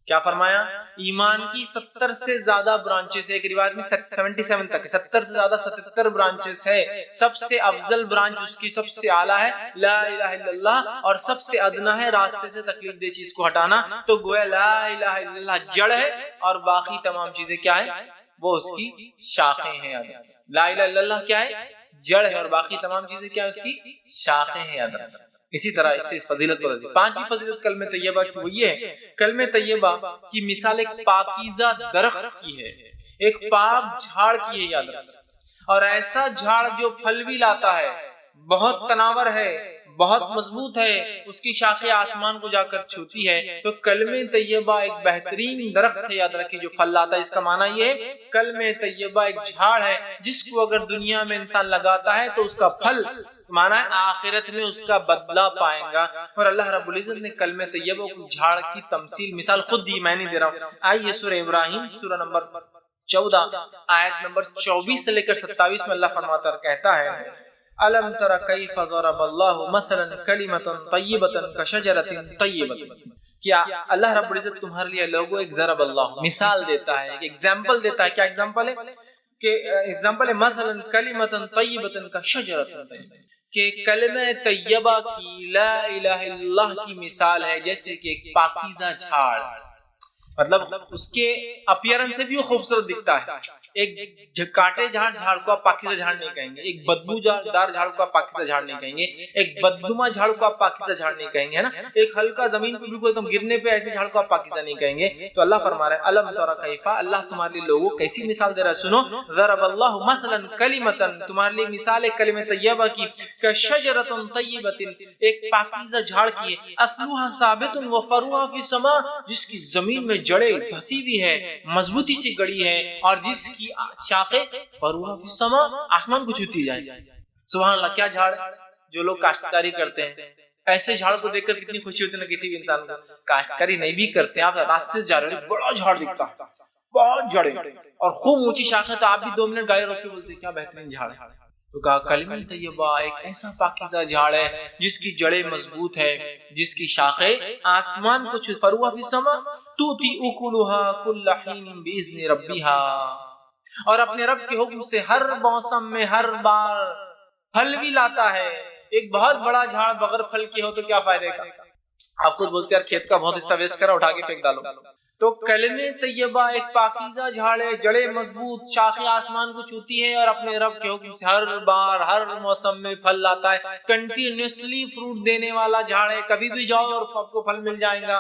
کیا فرمایا؟ ایمان کی 70 سے زیادہ برانچز ہے، ایک روایت میں 77 تک ہے، 70 سے زیادہ 77 برانچز ہے۔ سب سے افضل برانچ اس کی سب سے اعلیٰ ہے لا الہ الا اللہ، اور سب سے ادنا ہے راستے سے تکلیف دہ چیز کو ہٹانا۔ تو گویا لا الہ الا اللہ جڑ ہے اور باقی تمام چیزیں کیا ہے؟ وہ اس کی شاخیں ہیں۔ لا الہ الا اللہ کیا ہے؟ جڑ ہے، اور باقی تمام چیزیں کیا ہے؟ اس کی شاخیں ہیں۔ یاد رکھنا۔ اسی طرح اس سے فضیلت پر پانچویں فضیلت کلمہ طیبہ کی وہ یہ ہے، کلمہ طیبہ کی مثال ایک پاکیزہ درخت کی ہے، ایک پاک جھاڑ کی ہے، یاد رکھنا، اور ایسا جھاڑ جو پھل بھی لاتا ہے، بہت تناور ہے، بہت مضبوط ہے، اس کی شاخیں آسمان کو جا کر چھوتی ہے۔ تو کلمہ طیبہ ایک بہترین درخت ہے، یاد رکھیے، جو پھل لاتا ہے۔ اس کا معنی یہ ہے کلمہ طیبہ ایک جھاڑ ہے جس کو اگر دنیا میں انسان لگاتا ہے تو اس کا پھل مانا ہے آخرت میں اس کا بدلہ پائیں گا۔ اور اللہ رب العزت نے کلمہ طیبہ کو جھاڑ کی تمثیل، مثال خود دی، میں نہیں دے رہا ہوں۔ آئیے سورہ ابراہیم سورہ نمبر 14 آیت نمبر 24 سے لے کر 27 میں اللہ فرماتا ہے کہتا ہے الم تر کیف ضرب اللہ مثلا کلمۃ طیبۃ کشجرۃ طیبۃ، کیا اللہ رب العزت تمہارے لیے لوگوں ایک ضرب اللہ مثال دیتا ہے، ایک ایگزامپل دیتا ہے. کیا ایگزامپل ہے؟ کہ ایگزامپل ہے مثلا کلمۃ طیبۃ کشجرۃ طیبۃ، کہ کلمہ طیبہ کی لا الہ الا اللہ کی مثال ہے جیسے کہ ایک پاکیزہ جھاڑ. مطلب اس کے اپیرنس سے بھی وہ خوبصورت دکھتا ہے. ایک کاٹے جھاڑ کو آپ پاکیزہ جھاڑ نہیں کہیں گے، ایک بدبو دار جھاڑ کو آپ پاکیزہ جھاڑ نہیں کہیں گے، ایک بدنما جھاڑ کو آپ پاکیزہ جھاڑ نہیں کہیں گے، ہے نا، ایک ہلکا زمین پہ بالکل ایک گرنے پہ ایسے جھاڑ کو آپ پاکیزہ نہیں کہیں گے. تو اللہ فرما رہا ہے الم تر کیف، اللہ تمہارے لیے لوگوں کیسی مثال دے رہا ہے، سنو. ضرب اللہ مثلا کلمۃ، تمہارے لیے مثال ایک کلمہ طیبہ کی، کشجرۃ طیبۃ، ایک پاکیزہ جھاڑ کی، اصلها ثابت وفروها فی السماء، جس کی زمین میں جڑیں دھسی ہوئی ہے، مضبوطی سے گڑی ہے، اور جس کی شاخیں فروها فی السماء، آسمان کو چھوتی جائے. سبحان اللہ. کیا جھاڑ، جو لوگ کاشتکاری کرتے ہیں ایسے جھاڑ کو دیکھ کر کتنی خوشی ہوتی ہے نا کسی بھی انسان کو. کاشتکاری نہیں بھی کرتے ہیں، آپ راستے سے جا رہے ہیں، بڑا جھاڑ دکھتا ہے، بہت جڑے اور خوب اونچی شاخیں، تو آپ بھی 2 منٹ گائے روک کے بولتے ہیں کیا بہترین جھاڑ ہے. تو کہا کلمہ طیبہ ایک ایسا پاکیزہ جھاڑ ہے جس کی جڑیں مضبوط ہے، جس کی شاخیں آسمان کو فروها فی السماء تؤتی اکلها کل حین باذن ربها، اور اپنے رب کے حکم سے ہر موسم میں ہر بار پھل بھی لاتا ہے. ایک بہت بڑا جھاڑ بغیر پھل کے ہو تو کیا فائدے کا. آپ خود بولتے ہیں یار کھیت کا بہت حصہ ویسٹ کرا، اٹھا کے پھینک ڈالو. تو کلمہ طیبہ ایک پاکیزہ جھاڑ ہے، جڑیں مضبوط، شاخیں آسمان کو چھوتی ہے، اور اپنے رب کے حکم سے ہر بار ہر موسم میں پھل لاتا ہے. کنٹینیوسلی فروٹ دینے والا جھاڑ ہے، کبھی بھی جاؤ اور آپ کو پھل مل جائے گا.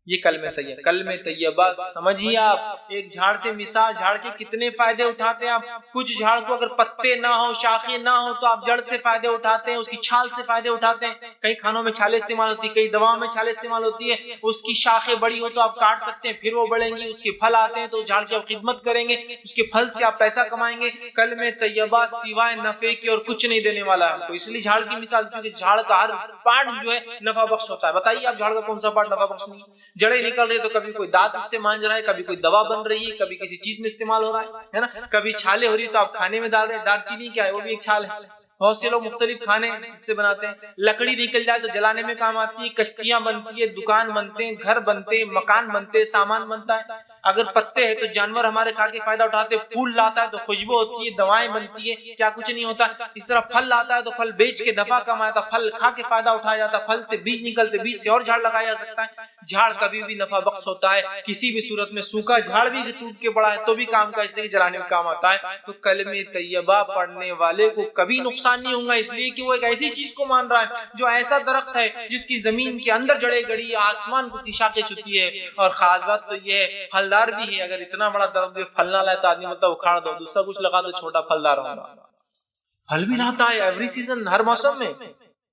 یہ کلمہ طیبہ. کلمہ طیبہ سمجھیے آپ، ایک جھاڑ سے مثال، جھاڑ کے کتنے فائدے اٹھاتے ہیں آپ. کچھ جھاڑ کو اگر پتے نہ ہو، شاخیں نہ ہو، تو آپ جڑ سے فائدے اٹھاتے ہیں، اس کی چھال سے فائدے اٹھاتے ہیں. کئی کھانوں میں چھالیں استعمال ہوتی ہے، کئی دواؤں میں چھالیں استعمال ہوتی ہے. اس کی شاخیں بڑی ہو تو آپ کاٹ سکتے ہیں، پھر وہ بڑھیں گی. اس کے پھل آتے ہیں تو جھاڑ کی آپ خدمت کریں گے، اس کے پھل سے آپ پیسہ کمائیں گے. کلمہ طیبہ سوائے نفع کے اور کچھ نہیں دینے والا ہے. تو اس لیے جھاڑ کی مثال، کیونکہ جھاڑ کا ہر پارٹ جو ہے نفع بخش ہوتا ہے. بتائیے آپ جھاڑ کا کون سا پارٹ نفع بخش نہیں؟ جڑیں نکل رہی ہے تو کبھی کوئی دانت اس سے مانج رہا ہے، کبھی کوئی دوا بن رہی ہے، کبھی کسی چیز میں استعمال ہو رہا ہے نا، کبھی چھالیں ہو رہی ہے تو آپ کھانے میں ڈال رہے ہیں. دار چینی کیا ہے؟ وہ بھی ایک چھال ہے. بہت سے لوگ مختلف کھانے اس سے بناتے ہیں. لکڑی نکل جائے تو جلانے میں کام آتی ہے، کشتیاں بنتی ہے، دکان بنتے ہیں، گھر بنتے ہیں، مکان بنتے ہیں، سامان بنتا ہے. اگر پتے ہیں تو جانور ہمارے کھا کے فائدہ اٹھاتے ہیں. پھول لاتا ہے تو خوشبو ہوتی ہے، دوائیں بنتی ہے، کیا کچھ نہیں ہوتا. اس طرح پھل لاتا ہے تو پھل بیچ کے نفع کماتا ہے، پھل کھا کے فائدہ اٹھایا جاتا ہے. پھل سے بیج نکلتے، بیج سے اور جھاڑ لگایا جا سکتا ہے. جھاڑ کبھی بھی نفع بخش ہوتا ہے کسی بھی صورت میں. سوکھا جھاڑ بھی ٹوٹ کے بڑا ہے تو بھی کام کا، اس لیے جلانے میں کام آتا ہے. تو کلمہ طیبہ پڑھنے والے کو کبھی نقصان نہیں ہوگا، اس لیے کہ وہ ایک ایسی چیز کو مان رہا ہے جو ایسا درخت ہے جس کی زمین کے اندر جڑیں گڑی، آسمان کو اس کی شاخیں چھوتی ہے. اور خاص بات تو یہ ہے پھلدار بھی ہے. اگر اتنا بڑا درخت پھل نہ لائے تو آدمی مطلب اکھاڑ دو، دوسرا کچھ لگا دو، چھوٹا پھلدار ہوگا. پھل بھی لاتا ہے ایوری سیزن، ہر موسم میں.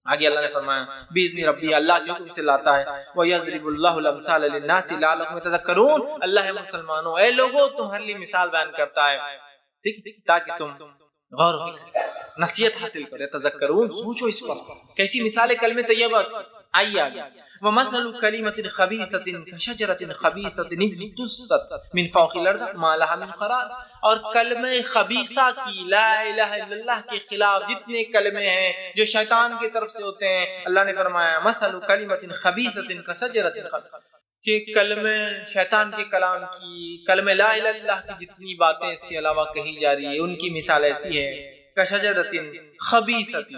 آگے اللہ نے فرمایا باذن ربی، اللہ کے حکم سے لاتا ہے. وَيَضْرِبُ اللَّهُ الْأَمْثَالَ لِلنَّاسِ لَعَلَّهُمْ يَتَذَكَّرُونَ، اللہ مسلمانوں، اے لوگوں، تمہارے لیے مثال بیان کرتا ہے ٹھیک تاکہ تم غور و فکر نصیحت حاصل کرو. تذکرون، سوچو اس پر. کیسی مثال ہے کلمہ طیبہ کی. آئیے آگے. وَمَثَلُ كَلِمَةٍ خَبِيثَةٍ كَشَجَرَةٍ خَبِيثَةٍ اجْتُثَّتْ مِنْ فَوْقِ الْأَرْضِ مَا لَهَا مِنْ قَرَارٍ، اور کلمہ خبیثہ کی، لا الہ الا اللہ کے خلاف جتنے کلمے ہیں جو شیطان کی طرف سے ہوتے ہیں، اللہ نے فرمایا مَثَلُ كَلِمَةٍ خَبِيثَةٍ كَشَجَرَةٍ خَبِيثَةٍ، کہ کلمہ شیطان کے کلام کی، کلمہ لا الہ الا اللہ کی جتنی باتیں اس کے علاوہ کہی جا رہی ہے، ان کی مثال ایسی ہے کشجرۃ خبیثۃ،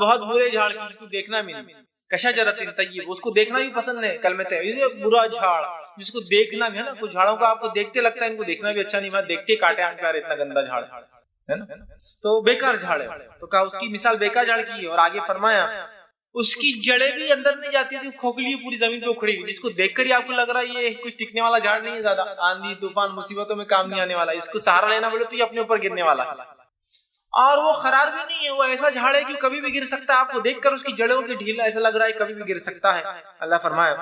بہت برے جھاڑ کی، جس کو دیکھنا بھی نہیں. کشجرۃ طیب، اس کو دیکھنا بھی پسند ہے. کلمہ طیب، برا جھاڑ جس کو دیکھنا بھی ہے نا، کچھ جھاڑوں کو آپ کو دیکھتے لگتا ہے ان کو دیکھنا بھی اچھا نہیں، میں دیکھ کے کاٹے آنکھ پہ اتنا گندا جھاڑ ہے نا، تو بیکار جھاڑ ہے. تو کہا اس کی مثال بیکار جھاڑ کی ہے. اور آگے فرمایا اس کی جڑیں بھی اندر نہیں جاتی تھی، کھوکھلی پوری زمین پہ اکھڑی ہوئی، جس کو دیکھ کر ہی آپ کو لگ رہا ہے یہ کچھ ٹکنے والا جھاڑ نہیں ہے، زیادہ آندھی طوفان مصیبتوں میں کام نہیں آنے والا، اس کو سہارا لینا بولے تو یہ اپنے اوپر گرنے والا ہے. اور وہ قرار بھی نہیں ہے، وہ ایسا جھاڑ ہے کہ کبھی بھی گر سکتا ہے. آپ کو دیکھ کر اس کی جڑوں کی ڈھیل ایسا لگ رہا ہے کبھی بھی گر سکتا ہے. اللہ فرمایا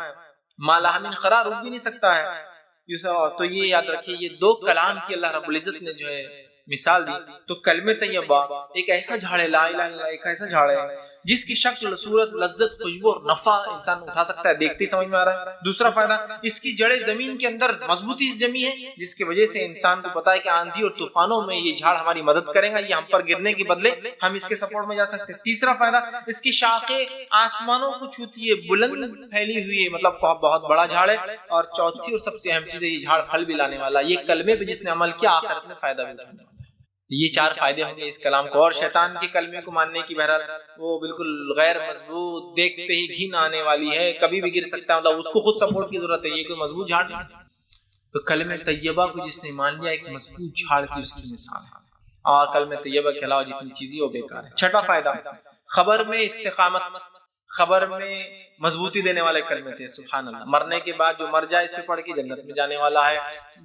ما لها من قرار، رک بھی نہیں سکتا ہے. تو یہ یاد رکھیے، یہ 2 کلام کی اللہ رب العزت نے جو ہے مثال دی تو کلمہ طیبہ ایک ایسا جھاڑ ہے، لا الہ الا اللہ ایک ایسا جھاڑ ہے جس کی شکل، صورت، لذت، خوشبو اور نفع انسان اٹھا سکتا ہے، دیکھتے ہی سمجھ میں آ رہا ہے۔ دوسرا فائدہ، اس کی جڑیں زمین کے اندر مضبوطی سے جمی ہے، جس کی وجہ سے انسان کو پتا ہے کہ آندھی اور طوفانوں میں یہ جھاڑ ہماری مدد کرے گا، یہ ہم پر گرنے کے بدلے ہم اس کے سپورٹ میں جا سکتے ہیں۔ تیسرا فائدہ، اس کی شاخیں آسمانوں کو چھوتی ہے، بلند پھیلی ہوئی ہے، مطلب بہت بڑا جھاڑ ہے۔ اور چوتھی اور سب سے اہم چیز ہے، یہ جھاڑ پھل بھی لانے والا، یہ کلمے پہ جس نے عمل کیا آخرت میں فائدہ بھی اٹھانے والا۔ یہ چار فائدے ہوں گے اس کلام کو۔ اور شیطان کے کلمے کو ماننے کی بہرحال وہ بالکل غیر مضبوط، دیکھتے ہی گھن آنے والی ہے، کبھی بھی گر سکتا ہے، مطلب اس کو خود سپورٹ کی ضرورت ہے، یہ کوئی مضبوط جھاڑ نہیں۔ تو کلمہ طیبہ کو جس نے مان لیا، ایک مضبوط جھاڑ کی اس کی مثال ہے، اور کلمہ طیبہ کے علاوہ جتنی چیزیں وہ بیکار ہے۔ چھٹا فائدہ، خبر میں استقامت، خبر میں مضبوطی دینے والے کلمے تھے، سبحان اللہ۔ مرنے کے بعد جو مر جائے اس پہ پڑھ کے جنت میں جانے والا ہے،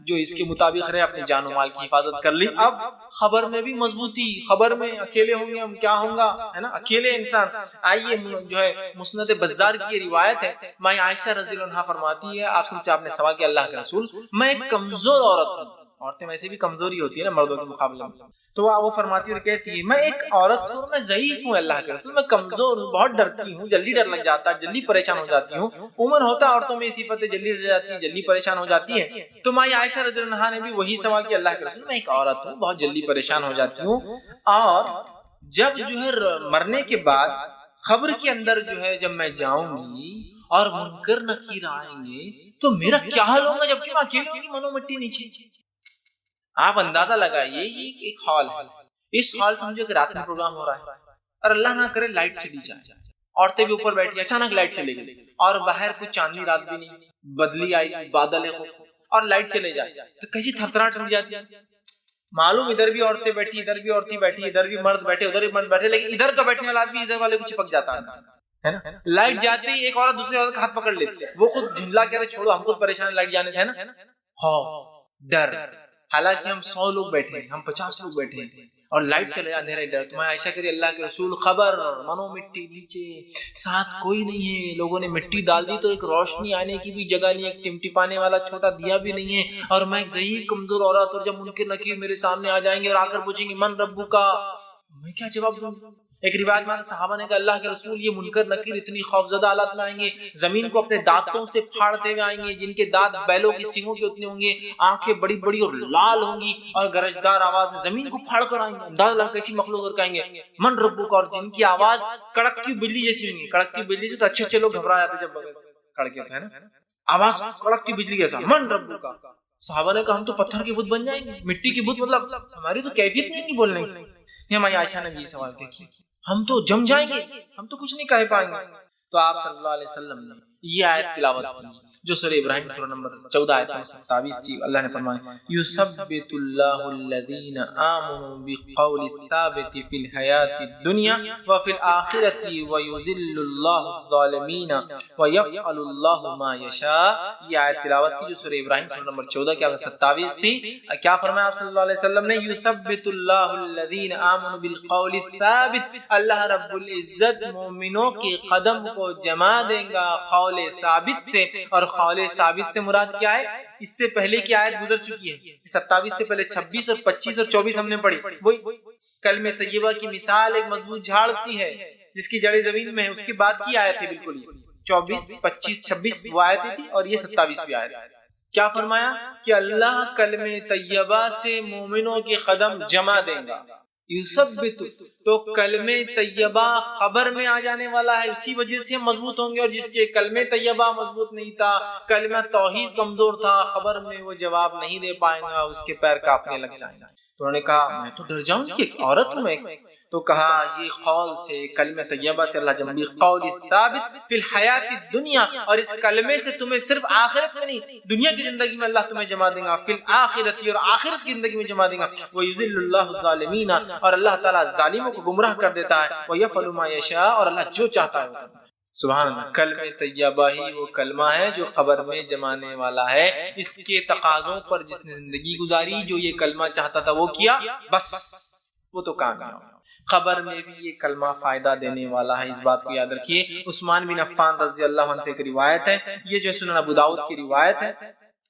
جو اس کے مطابق رہے اپنی جان و مال کی حفاظت کر لی۔ اب خبر میں بھی مضبوطی، خبر میں اکیلے ہوں گے ہم، کیا ہوں گا، ہے نا، اکیلے انسان۔ آئیے جو ہے مسند بزار کی روایت ہے، ماں عائشہ رضی اللہ عنہا فرماتی ہے، آپ سے آپ نے سوال کیا اللہ کے رسول، میں ایک کمزور عورت ہوں، عورتیں ویسے بھی کمزوری ہوتی ہے نا مردوں کے مقابلے میں، تو وہ فرماتی اور کہتی ہے میں ایک عورت ہوں، میں ضعیف ہوں اللہ کے رسول، میں کمزور ہوں، بہت ڈرتی ہوں، جلدی ڈر لگ جاتا ہے، جلدی پریشان ہو جاتی ہوں۔ عموماً ہوتا ہے عورتوں میں اسی صفت، جلدی ڈر جاتی ہے، جلدی پریشان ہو جاتی ہے۔ تو ماں عائشہ رضی اللہ عنہا نے بھی وہی سوال کیا اللہ کے رسول، میں ایک عورت ہوں، بہت جلدی پریشان ہو جاتی ہوں، اور جب جو ہے مرنے کے بعد قبر کے اندر جو ہے جب میں جاؤں گی اور منکر نکیر آئیں گے تو میرا کیا حال ہوگا، جبکہ میں اکیلی ہوں گی، منو مٹی نیچے۔ آپ اندازہ لگائیے، یہ ایک ہال ہے، اس ہال سمجھو کہ رات میں پروگرام ہو رہا ہے، اور اللہ نہ کرے لائٹ چلی جائے، عورتیں بھی اوپر بیٹھی، اچانک لائٹ چلے گئی، اور باہر کوئی چاندنی رات بھی نہیں، بدلی آئی، بادل ہے اور لائٹ چلے جائے، تو کیسی تھرتھراہٹ ہو جاتی ہے۔ معلوم ادھر بھی عورتیں بیٹھی، ادھر بھی عورتیں بیٹھی، ادھر بھی مرد بیٹھے، ادھر بھی مرد بیٹھے، لیکن ادھر کا بیٹھنے والا آدمی ادھر والے کو چپک جاتا ہے نا۔ لائٹ جاتی ہے، ایک عورت دوسرے عورت کا ہاتھ پکڑ لیتی ہے، وہ خود جھنجلا کہہ رہے چھوڑو ہم خود پریشان، لائٹ جانے سے ہے نا، خوف، ڈر، حالانکہ ہم 100 لوگ بیٹھے ہیں، ہم 50 لوگ بیٹھے ہیں، اور لائٹ چلے اندھیرا ہی ڈر۔ تو میں عائشہ کہتی اللہ کے رسول خبر، منو مٹی نیچے، ساتھ کوئی نہیں ہے، لوگوں نے مٹی ڈال دی تو ایک روشنی آنے کی بھی جگہ نہیں ہے، ایک ٹمٹپانے والا چھوٹا دیا بھی نہیں ہے، اور میں ایک ضعیف کمزور عورت، اور جب منکر نکیر میرے سامنے آ جائیں گے اور آ کر پوچھیں گے من ربو کا، میں کیا جواب دوں؟ ایک روایت میں صحابہ نے کہا اللہ کے رسول یہ منکر نکیر اتنی خوفزدہ حالت میں آئیں گے، زمین کو اپنے دانتوں سے پھاڑتے ہوئے آئیں گے، جن کے دانت بیلوں کی سینگوں کے اتنے ہوں گے، آنکھیں بڑی بڑی اور لال ہوں گی، اور گرجدار آواز میں زمین کو پھاڑ کر آئیں گے، انداز لگا کیسی مخلوق، اور کہیں گے من ربک، اور جن کی آواز کڑکتی بجلی جیسی ہوں گی۔ کڑکتی بجلی سے تو اچھے اچھے لوگ گھبرا جاتے جب کڑکے تھے نا، آواز کڑکتی بجلی جیسا، من ربک۔ صحابہ نے کہا ہم تو پتھر کے بت بن جائیں گے، مٹی کے بت، مطلب ہماری تو کیفیت نہیں ہے بولنے کی۔ یہ ہماری عائشہ نے بھی سوال کیا، ہم تو جم جائیں گے، ہم تو کچھ نہیں کہہ پائیں گے۔ تو آپ صلی اللہ علیہ وسلم نے یہ آیت تلاوت کی جو سورہ ابراہیم سورہ نمبر 14 آیت 27 تھی۔ اللہ نے فرمایا یثبت اللہ الذین آمنوا بالقول الثابت فی الحیاۃ الدنیا وفی الآخرۃ ویذل اللہ الظالمین ویفعل اللہ ما یشاء۔ یہ آیت تلاوت کی جو سورہ ابراہیم سورہ نمبر 14 کی آیت 27 تھی۔ کیا فرمایا آپ صلی اللہ علیہ وسلم نے یثبت اللہ الذین آمنوا بالقول الثابت، اللہ رب العزت مومنوں کے قدم کو جما دے گا قول ثابت سے، اور قول ثابت سے مراد کیا ہے؟ اس سے پہلے کی آیت گزر چکی ہے، 27 سے پہلے 26 اور 25 اور 24 ہم نے پڑھی، وہی کلمہ طیبہ کی مثال ایک مضبوط جھاڑ سی ہے جس کی جڑیں زمین میں ہے، اس کے بعد کی آیت ہے بالکل 24 25 26 وہ آیتیں تھی، اور یہ 27ویں آیت۔ کیا فرمایا کہ اللہ کلمہ طیبہ سے مومنوں کے قدم جما دے گا، یثبت، تو کلمہ طیبہ خبر میں آ جانے والا ہے، اسی وجہ سے مضبوط ہوں گے، اور جس کے کلمہ طیبہ مضبوط نہیں تھا، کلمہ توحید کمزور تھا، خبر میں وہ جواب نہیں دے پائے گا، اس کے پیر کانپنے لگ جائیں گے۔ تو انہوں نے کہا میں تو ڈر جاؤں گی، ایک عورت ہوں میں، تو کہا یہ قول سے، کلمہ طیبہ سے اللہ جمع قول ثابت فی الحیات الدنیا، اور اس کلمے سے تمہیں صرف آخرت میں نہیں دنیا کی زندگی میں اللہ تمہیں جمع دے گا، فی الآخرت، اور آخرت کی زندگی میں جمع دے گا، ویذل اللہ الظالمین، اور اللہ تعالیٰ ظالموں کو گمراہ کر دیتا ہے، ویفعل ما یشاء، اور اللہ جو چاہتا ہے وہ کرتا ہے۔ سبحان اللہ، کلمہ طیبہ ہی وہ کلمہ ہے جو قبر میں جمانے والا ہے، اس کے تقاضوں پر جس نے زندگی گزاری، جو یہ کلمہ چاہتا تھا وہ کیا، بس وہ تو کامیاب۔ قبر میں بھی یہ کلمہ فائدہ دینے والا ہے، اس بات کو یاد رکھیے۔ عثمان بن عفان رضی اللہ عنہ سے ایک روایت ہے، یہ جو سنن ابو داؤد کی روایت ہے،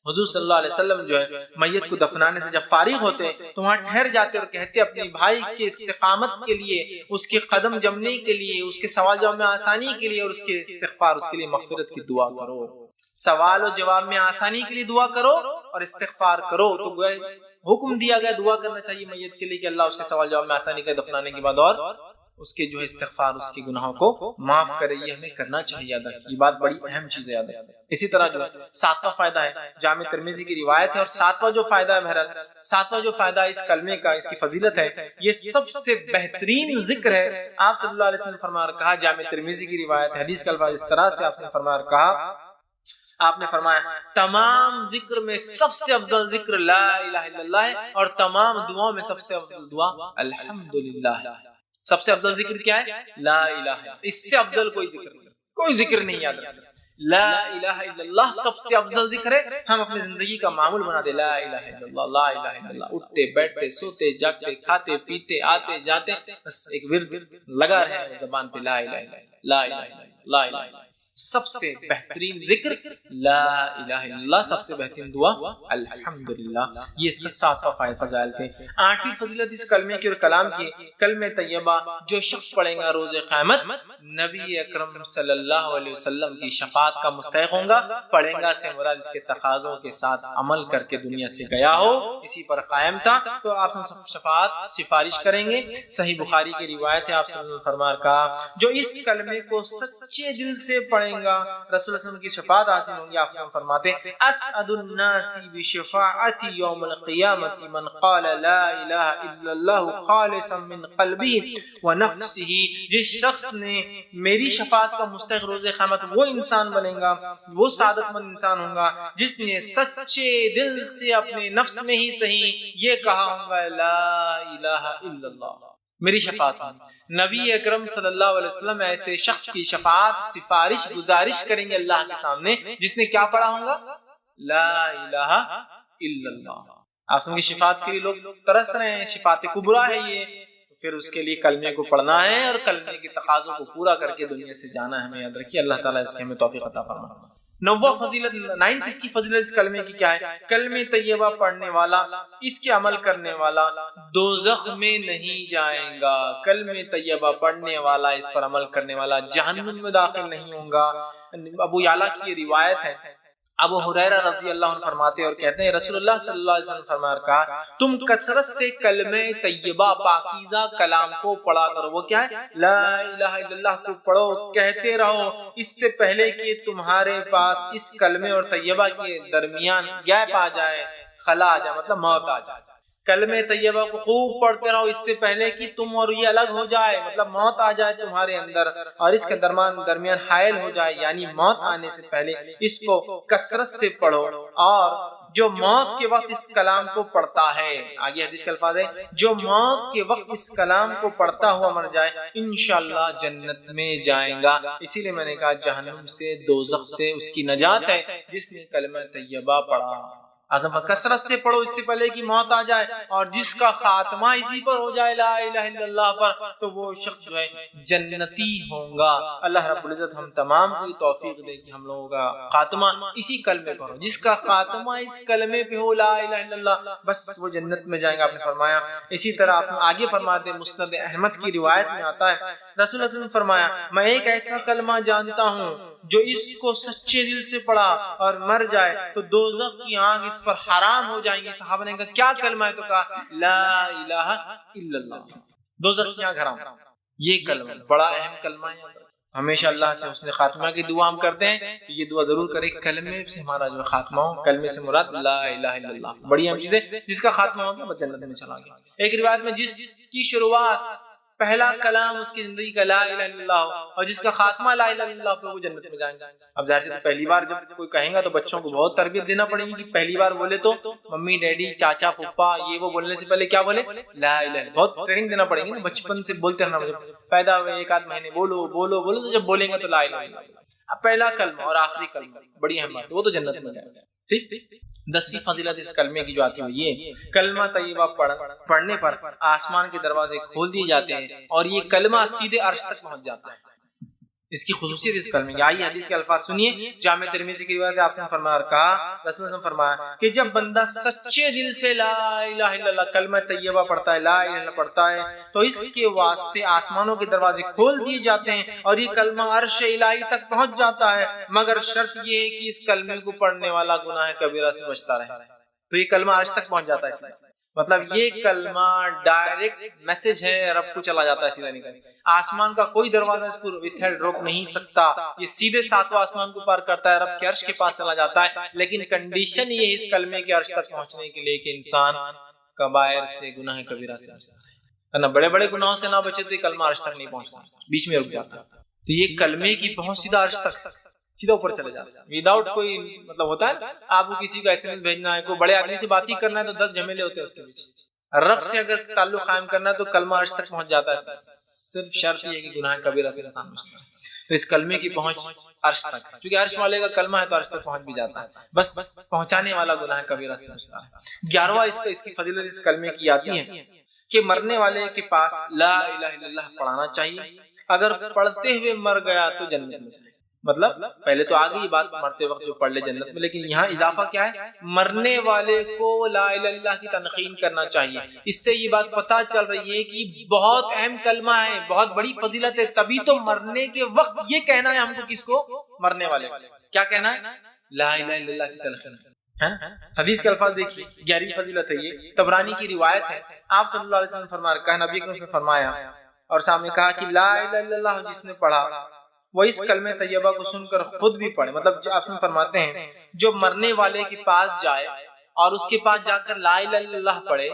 حضور صلی اللہ علیہ وسلم جو ہے میت کو دفنانے سے جب فارغ ہوتے تو وہاں ٹھہر جاتے اور کہتے اپنے بھائی کے استقامت کے لیے، اس کے قدم جمنے کے لیے، اس کے سوال جواب میں آسانی کے لیے اور اس کے استغفار، اس کے لیے مغفرت کی دعا کرو. سوال و جواب میں آسانی کے لیے دعا کرو اور استغفار کرو. تو حکم دیا گیا دعا کرنا چاہیے میت کے لیے کہ اللہ اس کے سوال جواب میں آسانی کرے دفنانے کے بعد، اور اس کے جو ہے استغفار، اس کے گناہوں کو معاف کرے. یہ ہمیں کرنا چاہیے. یاد رکھیے یہ بات بڑی اہم چیز ہے. یاد رکھیے. اسی طرح جو ہے 7واں فائدہ ہے، جامع ترمذی کی روایت ہے، اور 7واں جو فائدہ ہے، بہرحال 7واں جو فائدہ اس کلمے کا، اس کی فضیلت ہے، یہ سب سے بہترین ذکر ہے. آپ صلی اللہ علیہ وسلم نے فرمایا کہا، جامع ترمذی کی روایت حدیث کا الفاظ اس طرح سے آپ نے فرمایا کہا، آپ نے فرمایا تمام ذکر میں سب سے افضل ذکر لا الہ الا اللہ ہے، اور تمام دعاؤں میں سب سے افضل دعا الحمدللہ. سب سے افضل ذکر کیا ہے؟ لا الہ. اس سے افضل کوئی ذکر نہیں. یاد رکھنا لا الہ الا اللہ سب سے افضل ذکر ہے. ہم اپنی زندگی کا معمول بنا دے لا الہ الا اللہ، لا الہ الا اللہ. اٹھتے بیٹھتے سوتے جاگتے کھاتے پیتے آتے جاتے بس ایک ورد لگا رہے زبان پہ، لا الہ الا اللہ، لا الہ الا اللہ، لا الہ الا اللہ. سب سے بہترین ذکر لا الہ الا اللہ، سب سے بہترین دعا الحمدللہ. یہ اس کا 7واں فضائل تھے. 8ویں فضیلت اس کلمے کی اور کلام کی، کلمہ طیبہ جو شخص پڑھے گا روز قیامت نبی اکرم صلی اللہ علیہ وسلم کی شفاعت کا مستحق ہوں گا. پڑھے گا سے مراد اس کے تقاضوں کے ساتھ عمل کر کے دنیا سے گیا ہو، اسی پر قائم تھا، تو آپ شفاعت سفارش کریں گے. صحیح بخاری کی روایت ہے، آپ صلی اللہ علیہ وسلم فرمایا کہا جو اس کلمے کو سچے دل سے پڑھیں گا رسول اللہ صلی اللہ علیہ وسلم کی شفاعت حاصل ہوگی. آپ فرماتے اسعد الناس بشفاعتی یوم القیامت من قال لا الہ الا اللہ خالصا من قلبہ ونفسہ. جس شخص نے میری شفاعت کا مستحق روز قیامت وہ انسان بنے گا، وہ سعادت مند انسان ہوگا جس نے سچے دل سے اپنے نفس میں ہی صحیح یہ کہا ہوگا لا الہ الا اللہ. میری شفاعت. نبی اکرم صلی اللہ علیہ وسلم ایسے شخص کی شفاعت سفارش گزارش کریں گے اللہ کے سامنے جس نے کیا پڑھا ہوگا لا الہ الا اللہ. آپ سن کی شفاعت کے لیے لوگ ترس رہے ہیں، شفاعت کبریٰ ہے یہ، تو پھر اس کے لیے کلمے کو پڑھنا ہے اور کلمے کے تقاضوں کو پورا کر کے دنیا سے جانا ہے. ہمیں یاد رکھیے اللہ تعالیٰ اس کے ہمیں توفیق عطا فرمائے. 9واں فضیلت 9 اس کی فضیلت اس کلمے کی کیا ہے؟ کلمہ طیبہ پڑھنے والا، اس کے عمل کرنے والا دوزخ میں نہیں جائے گا. کلمہ طیبہ پڑھنے والا، اس پر عمل کرنے والا جہنم میں داخل نہیں ہوگا. ابو یعلا کی یہ روایت ہے. ابو ہریرہ رضی اللہ عنہ فرماتے اور کہتے ہیں رسول اللہ صلی اللہ علیہ وسلم فرمایا کہا تم کثرت سے کلمہ طیبہ پاکیزہ کلام کو پڑھا کرو. وہ کیا ہے؟ لا الہ الا اللہ کو پڑھو، کہتے رہو اس سے پہلے کہ تمہارے پاس اس کلمے اور طیبہ کے درمیان گیپ آ جائے، خلا آ جائے، مطلب موت آ جائے. کلمہ طیبہ کو خوب پڑھتے رہو اس سے پہلے کہ تم اور یہ الگ ہو جائے، مطلب موت آ جائے تمہارے اندر اور اس کے درمیان حائل ہو جائے، یعنی موت آنے سے پہلے اس کو کثرت سے پڑھو. اور جو موت کے وقت اس کلام کو پڑھتا ہے، آگے حدیث کے الفاظ ہے، جو موت کے وقت اس کلام کو پڑھتا ہوا مر جائے انشاءاللہ جنت میں جائیں گا. اسی لیے میں نے کہا جہنم سے دوزخ سے اس کی نجات ہے جس نے کلمہ طیبہ پڑھا. کثرت سے پڑھو اس سے پہلے کہ موت آ جائے، اور جس کا خاتمہ اسی پر ہو جائے لا الہ الا اللہ پر، تو وہ شخص جو ہے جنتی ہوگا. اللہ رب العزت ہم تمام کو توفیق دے کہ ہم لوگوں کا خاتمہ اسی کلمے پر ہو. جس کا خاتمہ اس کلمے پہ ہو لا الہ الا اللہ بس وہ جنت میں جائیں گا. آپ نے فرمایا اسی طرح آپ آگے فرماتے ہیں مسند احمد کی روایت میں آتا ہے رسول اللہ صلی اللہ علیہ وسلم فرمایا میں ایک ایسا کلمہ جانتا ہوں جو اس کو سچے دل سے پڑھا اور مر جائے تو دوزخ کی آگ اس پر حرام ہو جائیں گی. صحابہ نے کہا کیا کلمہ ہے؟ تو کہا لا الہ الا اللہ. دوزخ کی آگ حرام. یہ کلمہ بڑا اہم کلمہ ہے. ہمیشہ اللہ سے حسن خاتمہ کی دعا ہم کرتے ہیں، یہ دعا ضرور کریں کلمے سے ہمارا جو خاتمہ ہو. کلمے سے مراد لا الہ الا اللہ. بڑی اہم چیز ہے، جس کا خاتمہ ہوگا وہ جنت میں چلا گیا. ایک روایت میں جس کی شروعات پہلا کلام اس کی زندگی کا لا الہ الا اللہ اور جس کا خاتمہ لا الہ الا اللہ پہ وہ جنت میں جائیں گے. اب ظاہر سے پہلی بار جب کوئی کہیں گا تو بچوں کو بہت تربیت دینا پڑے گی کہ پہلی بار بولے تو ممی ڈیڈی چاچا پھپھا یہ وہ بولنے سے پہلے کیا بولے لا الہ الا. بہت ٹریننگ دینا پڑے گی نا، بچپن سے بولتے رہنا. پیدا ہوئے 1-8 مہینے بولو بولو بولو تو جب بولیں گے تو لا الہ الا اللہ. اب پہلا کلمہ اور آخری کلمہ بڑی اہم بات ہے، وہ تو جنت میں جائے گا. ٹھیک. 10ویں فضیلت اس کلمے کی جو آتی ہے یہ کلمہ طیبہ پڑھنے پر آسمان کے دروازے کھول دیے جاتے ہیں اور یہ کلمہ سیدھے عرش تک پہنچ جاتا ہے. اس کی خصوصیت اس کلمے کی. آئیے حدیث کے الفاظ سنیے. جامع ترمذی کی روایت ہے، آپ نے فرمایا اور کہا، رسول اللہ نے فرمایا کہ جب بندہ سچے دل سے لا الہ الا اللہ کلمہ طیبہ پڑھتا ہے، لا الہ الا اللہ پڑھتا ہے، تو اس کے واسطے آسمانوں کے دروازے کھول دیے جاتے ہیں اور یہ کلمہ عرش الہی تک پہنچ جاتا ہے، مگر شرط یہ ہے کہ اس کلمے کو پڑھنے والا گناہ کبیرہ سے بچتا رہے. تو یہ کلمہ عرش تک پہنچ جاتا ہے. مطلب یہ کلمہ ڈائریکٹ میسج ہے، رب کو چلا جاتا ہے سیدھا نکل. آسمان کا کوئی دروازہ اس کو روک نہیں سکتا، یہ سیدھے ساتواں آسمان کو پار کرتا ہے، رب کے عرش کے پاس چلا جاتا ہے. لیکن کنڈیشن یہ ہے اس کلمے کے عرش تک پہنچنے کے لیے کہ انسان کبائر سے، گناہ کبیرہ سے بچتا ہے. بڑے بڑے گناہوں سے نہ بچے تو یہ کلمہ عرش تک نہیں پہنچتا، بیچ میں رک جاتا ہے. تو یہ کلمے کی پہنچ سیدھا عرش تک، سیدھا اوپر چلے جاتا ہے وداؤٹ کوئی مطلب ہوتا ہے. آپ کو کسی کو ایس ایم ایس بھیجنا ہے، کوئی بڑے آدمی سے بات ہی کرنا ہے تو 10 جھمیلے ہوتے ہیں اس کے پیچھے. رب سے اگر تعلق قائم کرنا ہے تو کلمہ عرش تک پہنچ جاتا ہے. صرف شرط یہ ہے کہ گناہ کبیرہ سے انسان بچتا ہے. تو اس کلمے کی پہنچ عرش تک، کیونکہ عرش والے کا کلمہ ہے تو عرش تک پہنچ بھی جاتا ہے، بس پہنچانے والا گناہ کبیرہ سے بچتا ہے. 11واں اس کی فضیلت اس کلمے کی آتی ہے کہ مرنے والے کے پاس لا الہ الا اللہ پڑھانا چاہیے. اگر پڑھتے ہوئے مر گیا تو جنت میں جائے. مطلب پہلے تو آگئی بات مرتے وقت جو پڑھ لے جنت میں، لیکن یہاں اضافہ کیا ہے، مرنے والے کو لا الہ الا اللہ کی تلقین کرنا چاہیے. اس سے یہ بات پتہ چل رہی ہے کہ بہت اہم کلمہ ہے، بہت بڑی فضیلت ہے. تبھی تو مرنے کے وقت یہ کہنا ہے ہم کو، کس کو؟ مرنے والے. کیا کہنا ہے؟ لا الہ الا اللہ کی تلقین. حدیث کے الفاظ دیکھیے، 11ویں فضیلت ہے یہ، طبرانی کی روایت ہے. آپ صلی اللہ علیہ وسلم فرمایا، کہا نبی اکرم نے فرمایا اور سامنے کہا کہ لا الہ الا اللہ جس نے پڑھا وہ اس کلمہ طیبہ کو سن کر خود بھی پڑھے. مطلب آپ فرماتے ہیں جو مرنے والے کے پاس جائے اور اس کے پاس جا کر لا الہ الا اللہ پڑھے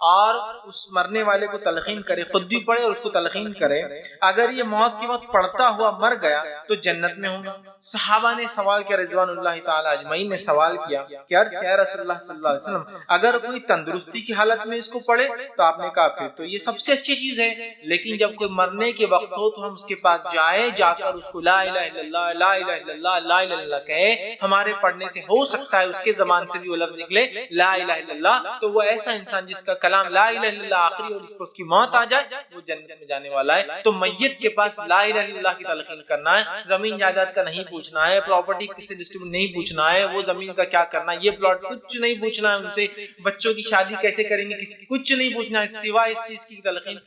اور اس مرنے والے کو تلقین کرے، خود بھی پڑھے اور اس کو تلقین کرے، اگر یہ موت کے وقت پڑھتا ہوا مر گیا تو جنت میں ہوگا. صحابہ نے سوال کیا، رضوان اللہ تعالی اجمعین نے سوال کیا کہ عرض کیا رسول اللہ صلی اللہ علیہ وسلم اگر کوئی تندرستی کی حالت میں اس کو پڑھے؟ تو آپ نے کہا پھر تو یہ سب سے اچھی چیز ہے، لیکن جب کوئی مرنے کے وقت ہو تو ہم اس کے پاس جائیں، جا کر اس کو لا الہ الا اللہ لا الہ الا اللہ لا الہ الا اللہ کہے. ہمارے پڑھنے سے ہو سکتا ہے اس کے زبان سے بھی وہ لفظ نکلے لا الہ الا اللہ، تو وہ ایسا انسان جس کا کلام لا الہ الا اللہ آخری اور اس پر اس کی موت آ جائے وہ جنت میں جانے والا ہے. تو میت کے پاس لا الہ الا اللہ کی تلقین کرنا ہے، زمین جائیداد کا نہیں پوچھنا ہے، پراپرٹی کس سے ڈسٹریبیوٹ نہیں پوچھنا ہے، وہ زمین کا کیا کرنا ہے، یہ پلاٹ کچھ نہیں پوچھنا ہے ان سے، بچوں کی شادی کیسے کریں گے کچھ نہیں پوچھنا ہے سوائے اس چیز کی تلقین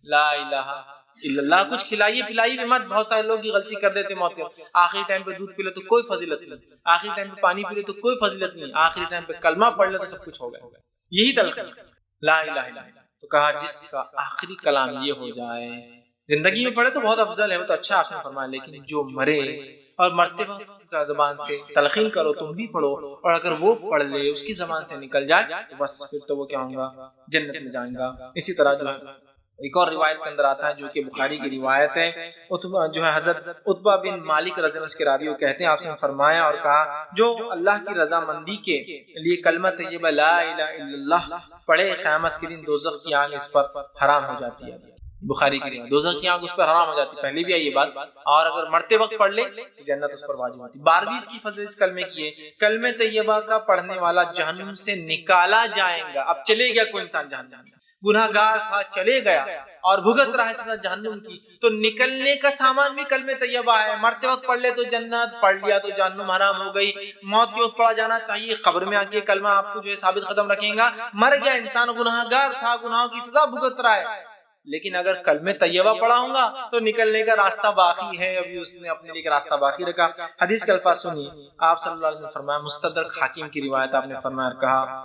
لا الہ الا اللہ. کچھ کھلائیے پلائیے بھی مت. بہت سارے لوگ یہ غلطی کر دیتے موت آخری ٹائم پہ دودھ پی لو تو کوئی فضیلت نہیں، آخری ٹائم پہ پانی پی لو تو کوئی فضیلت نہیں، آخری ٹائم پہ کلمہ پڑھ لو تو سب کچھ ہو گیا. یہی تلقین لا الہ الا اللہ. تو کہا جس کا آخری کلام یہ ہو جائے، زندگی میں پڑھے تو بہت افضل ہے، وہ تو اچھا آپ نے فرمایا، لیکن جو مرے اور مرتے وقت کا زبان سے تلقین کرو، تم بھی پڑھو، اور اگر وہ پڑھ لے اس کی زبان سے نکل جائے تو بس پھر تو وہ کیا ہوگا، جنت میں جائیں گا. اسی طرح جو ہے ایک اور روایت کے اندر آتا ہے جو کہ بخاری کی روایت ہے، جو ہے حضرت عتبہ بن مالک رضی اللہ عنہ کے راوی وہ کہتے ہیں آپ نے فرمایا اور کہا جو اللہ کی رضامندی کے لیے کلمہ طیبہ لا الہ الا اللہ پڑھے قیامت کے دن دوزخ کی آگ اس پر حرام ہو جاتی ہے. بخاری کی روایت، دوزخ کی آگ اس پر حرام ہو جاتی ہے، پہلے بھی ہے یہ بات، اور اگر مرتے وقت پڑھ لے جنت اس پر واجب ہوتی. 12ویں اس کی فضیلت اس کلمے کی ہے، کلمہ طیبہ کا پڑھنے والا جہنم سے نکالا جائے گا. اب چلے گیا کوئی انسان جہنم، گناہ گار تھا چلے گیا اور بھگت رہا ہے سزا جہنم کی، تو نکلنے کا سامان بھی کلمہ طیبہ ہے. مرتے وقت پڑھ لے تو جنت، پڑھ لیا تو جہنم حرام ہو گئی. موت کے وقت پڑھا جانا چاہیے، قبر میں آ کے کلمہ آپ کو جو ہے ثابت قدم رکھیں گا. مر گیا انسان، گناہ گار تھا، گناہوں کی سزا بھگت رہا ہے، لیکن اگر کلمہ طیبہ پڑھا ہوں گا تو نکلنے کا راستہ باقی ہے، ابھی اس نے اپنے لیے ایک راستہ باقی رکھا. حدیث کے الفاظ سنیے، آپ صلی اللہ علیہ وسلم فرمایا، مستدرک حاکم کی روایت آپ نے فرمایا اور کہا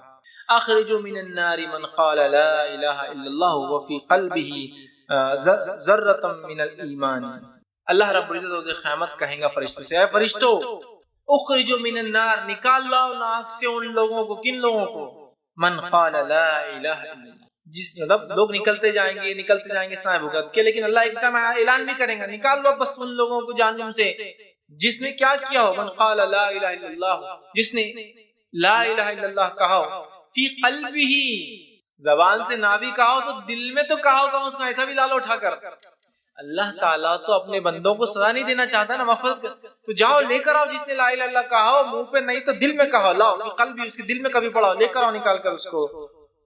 اخرجوا من النار من قال لا الہ الا اللہ وفی قلبہ ذرۃ من الایمان. اللہ رب العزت روز قیامت کہیں گا فرشتوں سے، اے فرشتوں اخرجوا من النار، نکال لاؤ ناک سے ان لوگوں کو. کن لوگوں کو؟ من قال لا الہ الا اللہ، جس مطلب لوگ نکلتے جائیں گے سائے بھگت کے، لیکن اللہ ایک ٹائم اعلان بھی کریں گا نکال لو بس ان لوگوں کو جہنم سے جس نے کیا کیا ہو. من قال لا الہ الا اللہ، جس نے لا الہ الا اللہ کہا ہو، فی قلبہ، زبان سے نہ بھی کہا ہو تو دل میں تو کہا ہوگا، اس کو ایسا بھی لالا اٹھا کر. اللہ تعالیٰ تو اپنے بندوں کو سزا نہیں دینا چاہتا نا، مغفرت، تو جاؤ لے کر آؤ جس نے لا الہ الا اللہ کہا ہو، منہ پہ نہیں تو دل میں کہا، لاؤ فی قلبہ، اس کے دل میں کبھی پڑھاؤ، لے کر آؤ نکال کر اس کو.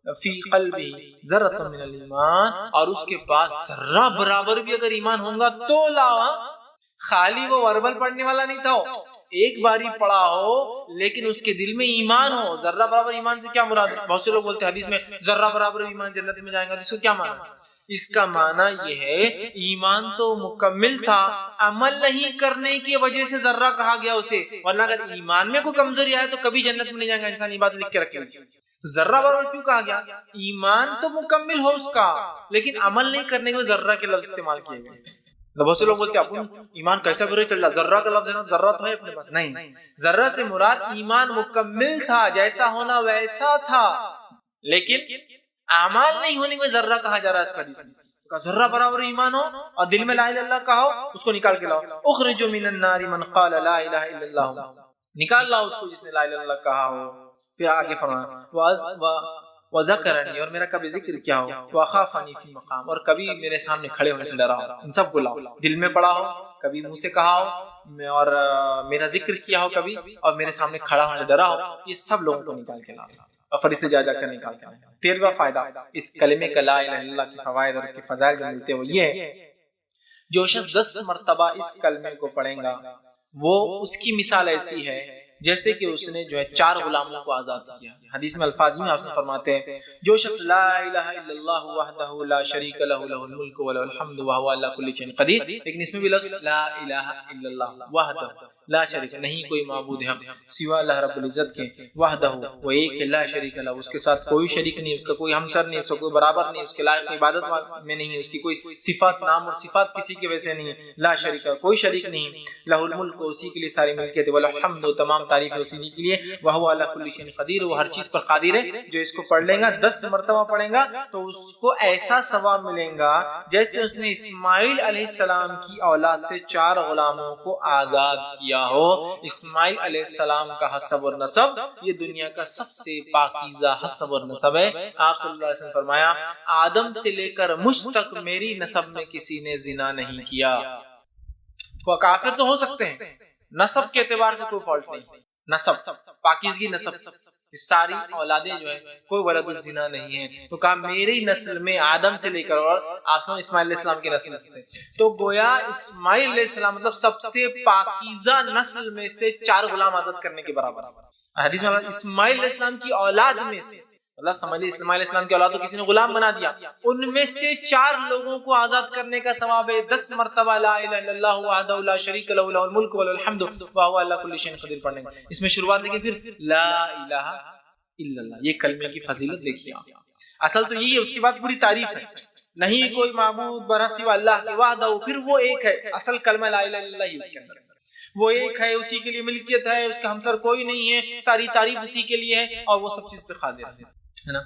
فی قلبہ ذرۃ من الایمان، اور اس کے پاس ذرہ برابر بھی اگر ایمان ہوگا تو لاؤ. خالی وہ وربل پڑھنے والا نہیں تھا، ایک باری پڑھا ہو لیکن اس کے دل میں ایمان ہو. ذرہ برابر ایمان سے کیا مراد ہے؟ بہت سے لوگ بولتے ہیں حدیث میں ذرہ برابر ایمان جنت میں جائیں گا، اس کا کیا معنی ہے؟ اس کا معنی یہ ہے ایمان تو مکمل تھا، عمل نہیں کرنے کی وجہ سے ذرہ کہا گیا اسے، ورنہ اگر ایمان میں کوئی کمزوری آئے تو کبھی جنت میں نہیں جائیں گا. انسان یہ بات لکھ کے رکھے. ذرہ برابر کیوں کہا گیا؟ ایمان تو مکمل ہو اس کا لیکن عمل نہیں کرنے کے ذرہ کے لفظ استعمال کیے گئے. بہت سے لوگ بولتے ہیں اپن ایمان کیسا برے چل رہا، ذرہ کا لفظ ہے نا، ذرہ تو ہے اپنے پاس. نہیں، ذرہ سے مراد ایمان مکمل تھا، جیسا ہونا ویسا تھا، لیکن اعمال نہیں ہونے میں ذرہ کہا جا رہا ہے اس کا حدیث میں. ذرہ برابر ایمان ہو اور دل میں لا الہ الا اللہ کہا ہو، اس کو نکال کے لاؤ. اخرج من النار من قال لا الہ الا اللہ، نکال لاؤ اس کو جس نے لا الہ الا اللہ کہا ہو. پھر آگے فرمایا وذکرنی، اور میرا کبھی ذکر کیا ہو، وخافنی فی مقام، اور کبھی میرے سامنے کھڑے ہونے سے ڈرا ہو. ان سب کو لاؤ، دل میں پڑا ہو، کبھی منہ سے کہا ہو اور میرا ذکر کیا ہو کبھی، اور میرے سامنے کھڑا ہونے سے ڈرا ہو. یہ سب لوگوں کو نکال کے لاؤ اور فرشتے جا کر نکال کے لائیں. 13واں فائدہ اس کلمے کا لا الہ الا اللہ کی فوائد اور اس کے فضائل جو ملتے ہیں وہ یہ ہے، جو شخص 10 مرتبہ اس کلمے کو پڑھیں گا وہ اس کی مثال ایسی ہے جیسے کہ اس نے جو ہے 4 غلاموں کو آزاد کیا. حدیث میں الفاظ میں آپ فرماتے ہیں جو شخص لا الہ الا اللہ وحدہ لا شریک لہ لہ الملک وله الحمد وهو على كل شيء قدیر، لیکن اس میں بھی لفظ لا الہ الا اللہ وحدہ لا شریک، نہیں کوئی معبود حق سوا اللہ رب العزت کے، وحدہ وہ ایک ہے، لا شریک لہ اس کے ساتھ کوئی شریک نہیں، اس کا کوئی ہمسر نہیں، اس کا کوئی برابر نہیں، اس کے لائق عبادت میں نہیں ہے، اس کی کوئی صفات نام اور صفات کسی کے ویسے نہیں ہے. لا شریک لہ کوئی شریک نہیں، لہ الملک اسی کے لیے ساری ملکیت، والحمد تمام تعریف ہے اسی کے لیے، وهو على كل شيء قدیر وہ ہر چیز پر قادر ہے. جو اس کو پڑھ لے گا 10 مرتبہ پڑھے گا تو اس کو ایسا ثواب ملے گا جیسے اس نے اسماعیل علیہ السلام کی اولاد سے 4 غلاموں کو آزاد کیا ہو. اسماعیل علیہ السلام کا حسب اور نسب یہ دنیا کا سب سے پاکیزہ حسب اور نسب ہے. آپ صلی اللہ علیہ وسلم فرمایا آدم سے لے کر مجھ تک میری نسب میں کسی نے زنا نہیں کیا. وہ کافر تو ہو سکتے ہیں، نسب کے اعتبار سے کوئی فالٹ نہیں، نسب پاکیزگی نسب، ساری اولادیں جو ہے کوئی ولد الزنا نہیں ہے. تو کہا میری نسل میں آدم سے لے کر اور آسمان اسماعیل علیہ السلام کی نسل سے، تو گویا اسماعیل علیہ السلام مطلب سب سے پاکیزہ نسل میں سے 4 غلام آزاد کرنے کے برابر. حدیث میں اسماعیل علیہ السلام کی اولاد میں سے، اللہ سمجھے اسماعیل علیہ السلام کی اولاد کو کسی نے غلام بنا دیا، ان میں سے 4 لوگوں کو آزاد کرنے کا ثواب ہے 10 مرتبہ لا الہ الا اللہ وحدہ لا شریک لہ لہ الملک وله الحمد وهو على كل شيء قدیر پڑھنے کا. اس میں شروعات دیکھیں پھر لا الہ الا اللہ، یہ کلمے کی فضیلت دیکھیے. اصل تو یہی ہے، اس کے بعد پوری تعریف ہے، نہیں کوئی معبود برحق سوا اللہ کے وحدہ، پھر وہ ایک ہے. اصل کلمہ لا الہ الا اللہ ہی اس کے اندر، وہ ایک ہے، اسی کے لیے ملکیت ہے، اس کا ہمسر کوئی نہیں ہے، ساری تعریف اسی کے لیے ہے اور وہ سب چیز پہ قادر ہے نا.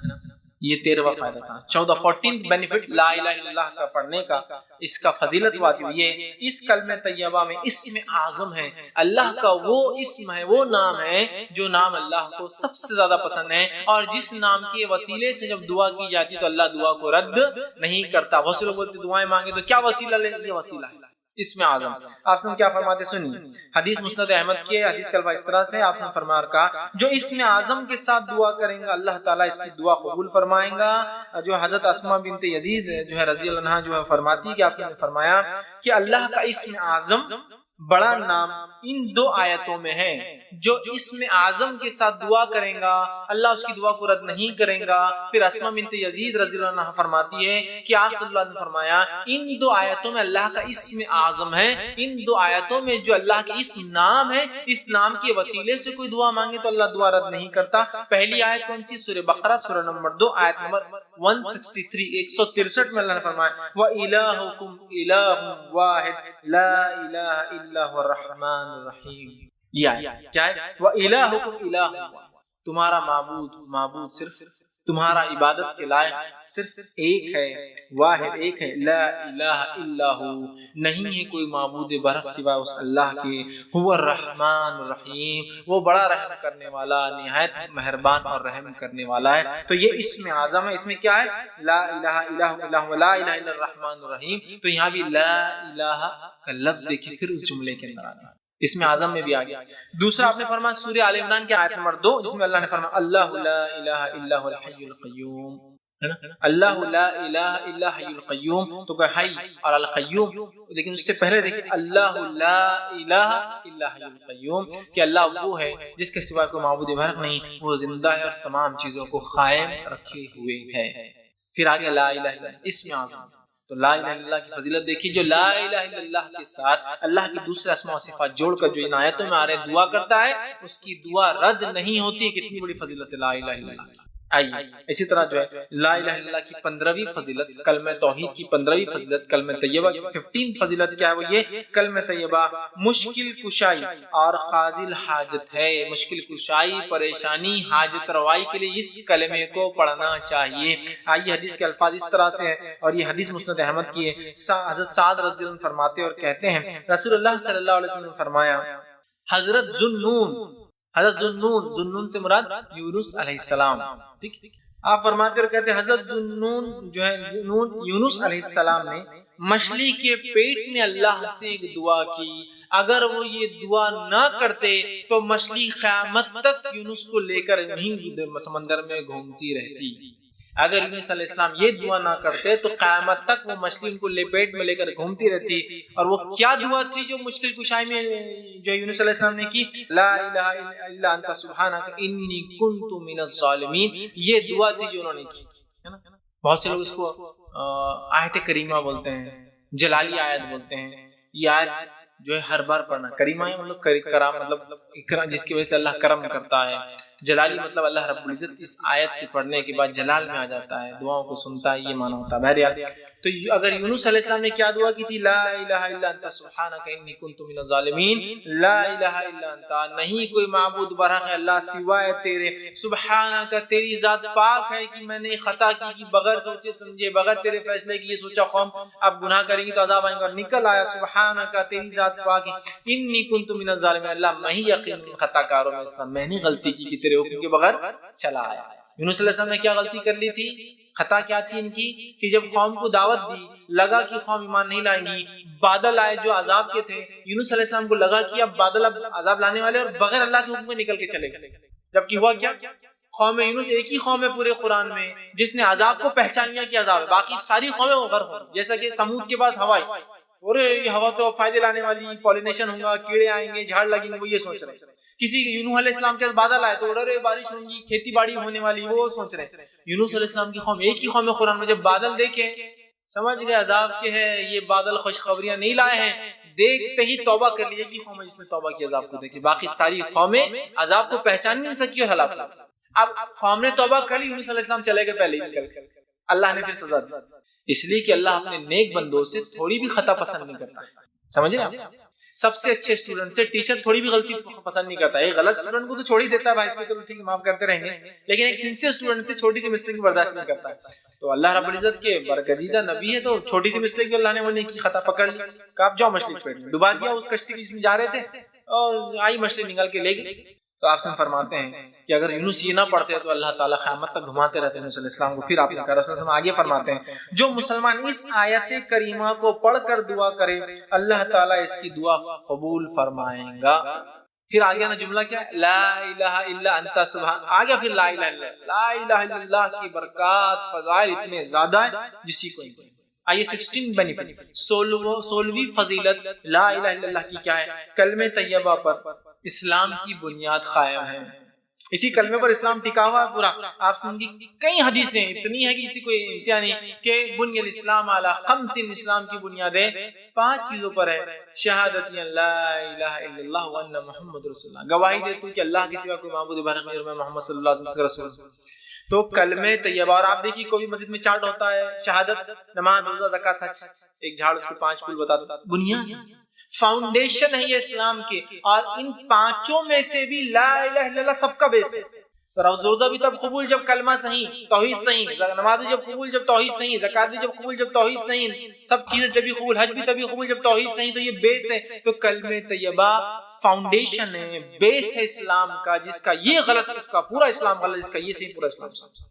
یہ 13واں فائدہ تھا. 14 بینیفٹ لا الہ الا اللہ کا پڑھنے کا، اس کا فضیلت واتی ہوئی ہے اس کلمہ طیبہ میں اسم اعظم ہے، اللہ کا وہ اسم ہے، وہ نام ہے جو نام اللہ کو سب سے زیادہ پسند ہے، اور جس نام کے وسیلے سے جب دعا کی جاتی تو اللہ دعا کو رد نہیں کرتا. بہت سے لوگ بولتے دعائیں مانگے تو کیا وسیلہ لیں، یہ وسیلہ ہے اسم اعظم. آپ نے کیا فرماتے سنیے، حدیث مسند احمد کی حدیث کا الفاظ اس طرح سے آپ نے فرمایا کہا جو اسم اعظم کے ساتھ دعا کریں گا اللہ تعالیٰ اس کی دعا قبول فرمائیں گا. جو حضرت اسماء بنت یزید جو ہے رضی اللہ عنہا جو ہے فرماتی ہے کہ آپ نے فرمایا کہ اللہ کا اسم اعظم بڑا نام ان 2 آیتوں میں ہے، جو اسم اعظم کے ساتھ دعا کریں گا اللہ اس کی دعا کو رد نہیں کریں گا. پھر اسماء بنت یزید رضی اللہ عنہا فرماتی ہے کہ آپ صلی اللہ علیہ وسلم فرمایا ان 2 آیتوں میں اللہ کا اسم اعظم ہے، ان 2 آیتوں میں جو اللہ کا اسم نام ہے، اس نام کے وسیلے سے کوئی دعا مانگے تو اللہ دعا رد نہیں کرتا. پہلی آیت کون سی؟ سورہ بقرہ سورہ نمبر 2 آیت نمبر 163 میں اللہ نے فرمایا وَإِلَٰهُكُمْ إِلَٰهٌ وَاحِدٌ لَا إِلَٰهَ إِلَّا هُوَ الرَّحْمَٰنُ الرَّحِيمُ. یہ کیا ہے؟ وَإِلَٰهُكُمْ إِلَٰهٌ، تمہارا معبود صرف تمہارا عبادت کے لائق صرف ایک ہے، واحد ایک ہے، لا الہ الا ہو، نہیں ہے کوئی معبود برحق سوا اس اللہ کے، هو الرحمن الرحیم، وہ بڑا رحم کرنے والا، نہایت مہربان اور رحم کرنے والا ہے. تو یہ اسم اعظم ہے. اس میں کیا ہے؟ لا الہ الا ہو، لا الہ الا الرحمن الرحیم. تو یہاں بھی لا الہ کا لفظ دیکھیں پھر اس جملے کے اندر آگیا، اس میں اعظم میں بھی آ گیا. دوسرا آپ نے فرمایا سورہ آل عمران کی آیت نمبر 2 جس میں اللہ نے فرمایا اللہ لا الہ الا هو الحی القیوم، ہے نا، اللہ لا الہ الا حی القیوم، تو کہ حی اور القیوم، لیکن اس سے پہلے دیکھیں اللہ لا الہ الا حی القیوم، کہ اللہ وہ ہے جس کے سوا کوئی معبود برحق نہیں، وہ زندہ ہے اور تمام چیزوں کو قائم رکھے ہوئے ہے۔ پھر آگے لا الہ الا اللہ، اسم اعظم، تو لا الہ الا اللہ کی فضیلت دیکھیے، جو لا الہ الا اللہ کے ساتھ اللہ کی دوسرے اسماء و صفات جوڑ کر جو ان آیتوں میں آ رہے دعا کرتا ہے، اس کی دعا رد نہیں ہوتی۔ کتنی بڑی فضیلت ہے لا الہ الا اللہ کی۔ آئیے اسی طرح جو ہے لا الہ الا اللہ کی 15ویں فضیلت، کلمہ توحید کی 15ویں فضیلت، کلمہ طیبہ کی 15 فضیلت کیا ہے؟ وہ یہ کلمہ طیبہ مشکل کشائی اور قاضی الحاجت ہے۔ مشکل کشائی، پریشانی، حاجت روائی کے لیے اس کلمے کو پڑھنا چاہیے۔ آئیے حدیث کے الفاظ اس طرح سے ہیں، اور یہ حدیث مسند احمد کی ہے۔ حضرت سعد رضی اللہ عنہ فرماتے اور کہتے ہیں رسول اللہ صلی اللہ علیہ وسلم نے فرمایا، حضرت ذوالنون سے مراد یونس علیہ السلام، ٹھیک، آپ فرماتے اور کہتے ہیں حضرت ذوالنون جو ہے یونس علیہ السلام نے مچھلی کے پیٹ میں اللہ سے ایک دعا کی، اگر وہ یہ دعا نہ کرتے تو مچھلی قیامت تک یونس کو لے کر نہیں سمندر میں گھومتی رہتی۔ اگر یونس علیہ السلام یہ دعا نہ کرتے تو قیامت تک وہ مچھلی ان کو پیٹ میں لے کر گھومتی رہتی۔ اور وہ کیا دعا تھی جو مشکل کشائی میں جو یونس علیہ السلام نے کی؟ لا الہ الا انت سبحانک انی کنت من الظالمین، یہ دعا تھی جو انہوں نے کی۔ بہت سے لوگ اس کو آیت کریمہ بولتے ہیں، جلالی آیت بولتے ہیں۔ یہ آیت جو ہے ہر بار پڑھنا، کریمہ مطلب کرام، مطلب جس کی وجہ سے اللہ کرم کرتا ہے۔ جلالی مطلب اللہ رب العزت اس آیت کے پڑھنے کے بعد جلال میں آ جاتا ہے، دعاؤں کو سنتا ہے، یہ معنی ہوتا ہے۔ بہرحال تو اگر یونس علیہ السلام نے کیا دعا کی تھی؟ لا الہ الا انت سبحانک انی کنت من الظالمین، لا الہ الا انت، نہیں کوئی معبود برحق ہے اللہ سوائے تیرے، سبحانک تیری ذات پاک ہے کہ میں نے خطا کی بغیر سوچے سمجھے، بغیر تیرے فیصلے کی، یہ سوچا قوم اب گناہ کریں گی تو عذاب آئیں گا، اور نکل آیا سبحانک تیری ذات پاک ہے، انی کنت من الظالمین، اللہ میں ہی یقیناً خطا کاروں میں سے، میں نے غلطی کی کہ تیرے حکم کے بغیر چلا آیا۔ یونس علیہ السلام نے کیا غلطی کر لی تھی؟ خطا کیا تھی ان کی کہ جب قوم کو دعوت دی، لگا کہ قوم ایمان نہیں لائیں گی، بادل آئے جو عذاب کے تھے، یونس علیہ السلام کو لگا کہ اب بادل اب عذاب لانے والے اور بغیر اللہ کے حکم میں نکل کے چلے گئے، جبکہ ہوا کیا؟ قوم یونس ایک ہی قوم ہے پورے قرآن میں جس نے عذاب کو پہچان لیا کہ عذاب ہے، باقی ساری قومیں وہ غرق ہوں، جیسا کہ سمود کے پاس ہوا، اور یہ ہوا تو فائدے لانے والی، پولینیشن ہوگا، کیڑے آئیں گے، جھاڑ لگیں گے، وہ یہ سوچ رہے ہیں۔ کسی یونس علیہ السلام کے بادل آئے تو ڈرے بارش ہوگی، کھیتی باڑی ہونے والی، وہ سوچ رہے ہیں۔ یونس علیہ السلام کی قوم ایک ہی قوم ہے قرآن میں، جب بادل دیکھے سمجھ گئے عذاب کے ہے، یہ بادل خوشخبریاں نہیں لائے ہیں، دیکھتے ہی توبہ کر لیے کہ قوم جس نے توبہ کی عذاب کو دیکھی، باقی ساری قومیں عذاب کو پہچان نہیں سکی اور ہلاک ہو۔ اب قوم نے توبہ کر لی، یونس علیہ السلام چلے گئے پہلے ہی نکل کر، اللہ نے پھر سزا دی، اس لیے کہ اللہ اپنے نیک بندوں سے تھوڑی بھی خطا پسند نہیں کرتا، سمجھ رہے ہیں؟ سب سے اچھے اسٹوڈنٹ سے ٹیچر تھوڑی بھی غلطی پسند نہیں کرتا ہے، ایک غلط اسٹوڈنٹ کو تو چھوڑ ہی دیتا ہے، بھائی اس کو چلو ٹھیک ہے معاف کرتے رہیں گے، لیکن ایک سنسیئر اسٹوڈنٹ سے چھوٹی سی مسٹیک برداشت نہیں کرتا ہے۔ تو اللہ رب العزت کے برگزیدہ نبی ہے، تو چھوٹی سی مسٹیک جو اللہ نے وہ نہیں کی، خطا پکڑ لی کہ آپ جاؤ مچھلی پیٹ میں ڈبا دیا اس کشتی جس میں جا رہے تھے، اور آئی مچھلی نکال کے لے گئی۔ تو آپ سے فرماتے ہیں کہ اگر یونس یہ نہ پڑھتے تو اللہ تعالیٰ قیامت تک گھماتے رہتے ہیں یونس علیہ السلام کو۔ پھر آپ نے کہا رسول اللہ آگے فرماتے ہیں جو مسلمان اس آیت کریمہ کو پڑھ کر دعا کرے اللہ تعالیٰ اس کی دعا قبول فرمائیں گا۔ پھر آگے نا جملہ کیا ہے؟ لا الہ الا انت سبحان، آگے پھر لا الہ الا اللہ، لا الہ الا اللہ کی برکات فضائل اتنے زیادہ ہیں جسی کو نہیں۔ آئیے 16 بینیفٹ، 16ویں فضیلت لا الہ الا اللہ کی کیا ہے؟ کلمہ طیبہ پر اسلام کی بنیاد قائم ہے، اسی کلمے پر اسلام ٹکا ہوا ہے پورا۔ آپ سنگی کئی حدیثیں اتنی ہے کہ اسی کوئی انتہا نہیں کہ بنی الاسلام علی خمس، اسلام کی بنیادیں 5 چیزوں پر ہے۔ شہادت لا الہ الا اللہ وان محمد رسول اللہ، گواہی دیتا ہوں کہ اللہ کے سوا کوئی معبود برحق نہیں اور میں محمد صلی اللہ علیہ وسلم رسول ہوں۔ تو کلمہ طیبہ، اور آپ دیکھیے کوئی مسجد میں چارٹ ہوتا ہے، شہادت، نماز، روزہ، زکوٰۃ، حج، ایک جھاڑ اس کو 5 پھول بتاتا، بنیاد فاؤنڈیشن ہے یہ اسلام کے، اور ان 5 میں سے بھی لا الہ الا اللہ سب کا بیس ہے۔ روزہ بھی تب قبول جب کلمہ صحیح، توحید صحیح، نماز بھی جب قبول جب توحید صحیح، زکوٰۃ بھی جب قبول جب توحید صحیح، سب چیزیں جب قبول، حج بھی تبھی قبول جب توحید صحیح۔ تو یہ بیس ہے، تو کلمہ طیبہ فاؤنڈیشن ہے، بیس ہے اسلام کا، جس کا یہ غلط اس کا پورا اسلام غلط، جس کا یہ صحیح پورا اسلام صحیح۔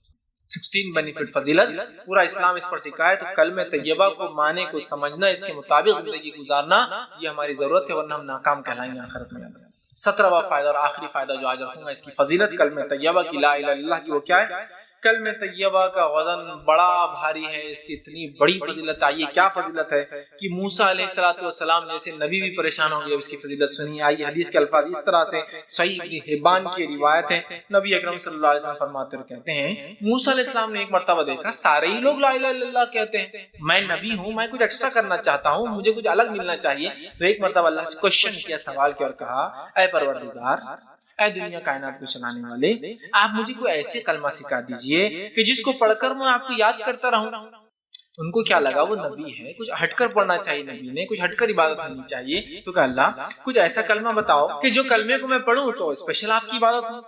16 بینیفٹ فضیلت، پورا اسلام اس پر ٹکا ہے۔ تو کلمہ طیبہ کو معنی کو سمجھنا، اس کے مطابق زندگی گزارنا، یہ ہماری ضرورت ہے، ورنہ ہم ناکام کہلائیں گے آخرت میں۔ 17واں فائدہ اور آخری فائدہ جو آج رکھوں گا اس کی فضیلت کلمہ طیبہ کی، لا الہ الا اللہ کی، وہ کیا ہے؟ کلمہ طیبہ کا وزن بڑا بھاری ہے، اس کی اتنی بڑی فضیلت آئی ہے۔ کیا فضیلت ہے کہ موسیٰ علیہ السلام جیسے نبی بھی پریشان ہو گئے اس کی فضیلت سنی۔ آئی حدیث کے الفاظ اس طرح سے، صحیح ابن حبان کی روایت ہے، نبی اکرم صلی اللہ علیہ وسلم فرماتے اور کہتے ہیں موسیٰ علیہ السلام نے ایک مرتبہ دیکھا سارے ہی لوگ لا الہ الا اللہ کہتے ہیں، میں نبی ہوں، میں کچھ ایکسٹرا کرنا چاہتا ہوں، مجھے کچھ الگ ملنا چاہیے۔ تو ایک مرتبہ اللہ سے کوشچن کیا، سوال کیا اور کہا اے پروردگار، اے دنیا کائنات کو چلانے والے، آپ مجھے کوئی ایسے کلمہ سکھا دیجئے کہ جس کو پڑھ کر میں آپ کو یاد کرتا رہوں۔ ان کو کیا لگا وہ نبی ہے، کچھ ہٹ کر پڑھنا چاہیے، نبی نے کچھ ہٹ کر عبادت ہونی چاہیے۔ تو کہا اللہ کچھ ایسا کلمہ بتاؤ کہ جو کلمے کو میں پڑھوں تو اسپیشل آپ کی عبادت ہو،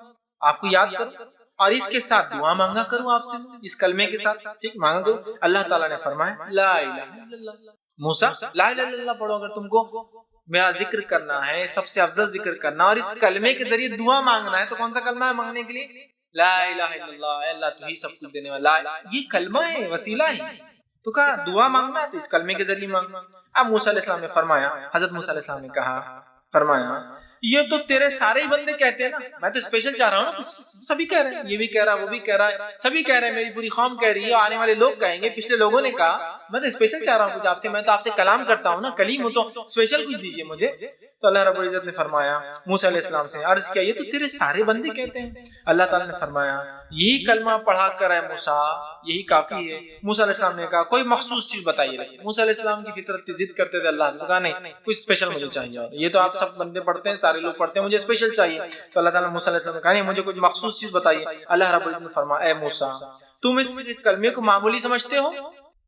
آپ کو یاد کروں اور اس کے ساتھ دعا مانگا کروں آپ سے، اس کلمے کے ساتھ ٹھیک مانگا کروں۔ اللہ تعالیٰ نے فرمایا لا الہ الا اللہ، موسیٰ لا الہ الا اللہ پڑھو، اگر تم کو میرا ذکر کرنا ہے، سب سے افضل ذکر کرنا اور اس کلمے کے ذریعے دعا مانگنا ہے، تو کون سا کلمہ ہے مانگنے کے لیے؟ لا الہ الا اللہ، اے اللہ تو ہی سب کچھ دینے والا، یہ کلمہ ہے، وسیلہ ہے۔ تو کہا دعا مانگنا ہے تو اس کلمے کے ذریعے مانگنا۔ اب موسیٰ علیہ السلام نے فرمایا، حضرت موسیٰ علیہ السلام نے کہا فرمایا یہ تو تیرے سارے ہی بندے کہتے ہیں نا، میں تو اسپیشل چاہ رہا ہوں نا، سبھی کہہ رہے ہیں، یہ بھی کہہ رہا ہے، وہ بھی کہہ رہا ہے، سبھی کہہ رہے ہیں، میری پوری قوم کہہ رہی ہے، آنے والے لوگ کہیں گے، پچھلے لوگوں نے کہا، میں تو اسپیشل چاہ رہا ہوں کچھ آپ سے، میں تو آپ سے کلام کرتا ہوں نا، کلیم ہوں، تو اسپیشل کچھ دیجئے مجھے۔ تو اللہ رب العزت نے فرمایا موسیٰ علیہ السلام سے عرض کیا یہ تو تیرے سارے بندے کہتے ہیں۔ اللہ تعالیٰ نے فرمایا یہی کلمہ پڑھا کر اے موسیٰ، یہی کافی ہے۔ موسیٰ علیہ السلام نے کہا کوئی مخصوص چیز بتائیے۔ موسیٰ علیہ السلام کی فطرت ضد کرتے تھے، اللہ سے کہا نہیں کچھ اسپیشل مجھے چاہیے، یہ تو آپ سب بندے پڑھتے ہیں، سارے لوگ پڑھتے ہیں، مجھے اسپیشل چاہیے۔ تو اللہ تعالیٰ نے موسیٰ علیہ السلام نے کہا نہیں مجھے کچھ مخصوص چیز بتائیے۔ اللہ رب العزت نے فرمایا اے موسیٰ تم اس کلمے کو معمولی سمجھتے ہو،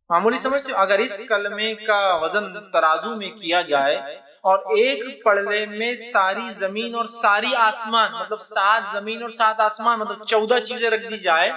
معمولی سمجھتے ہو؟ اگر اس کلمے کا وزن ترازو میں کیا جائے اور ایک پلڑے میں ساری زمین اور ساری آسمان، مطلب 7 زمین اور 7 آسمان، مطلب 14 چیزیں رکھ دی جائے،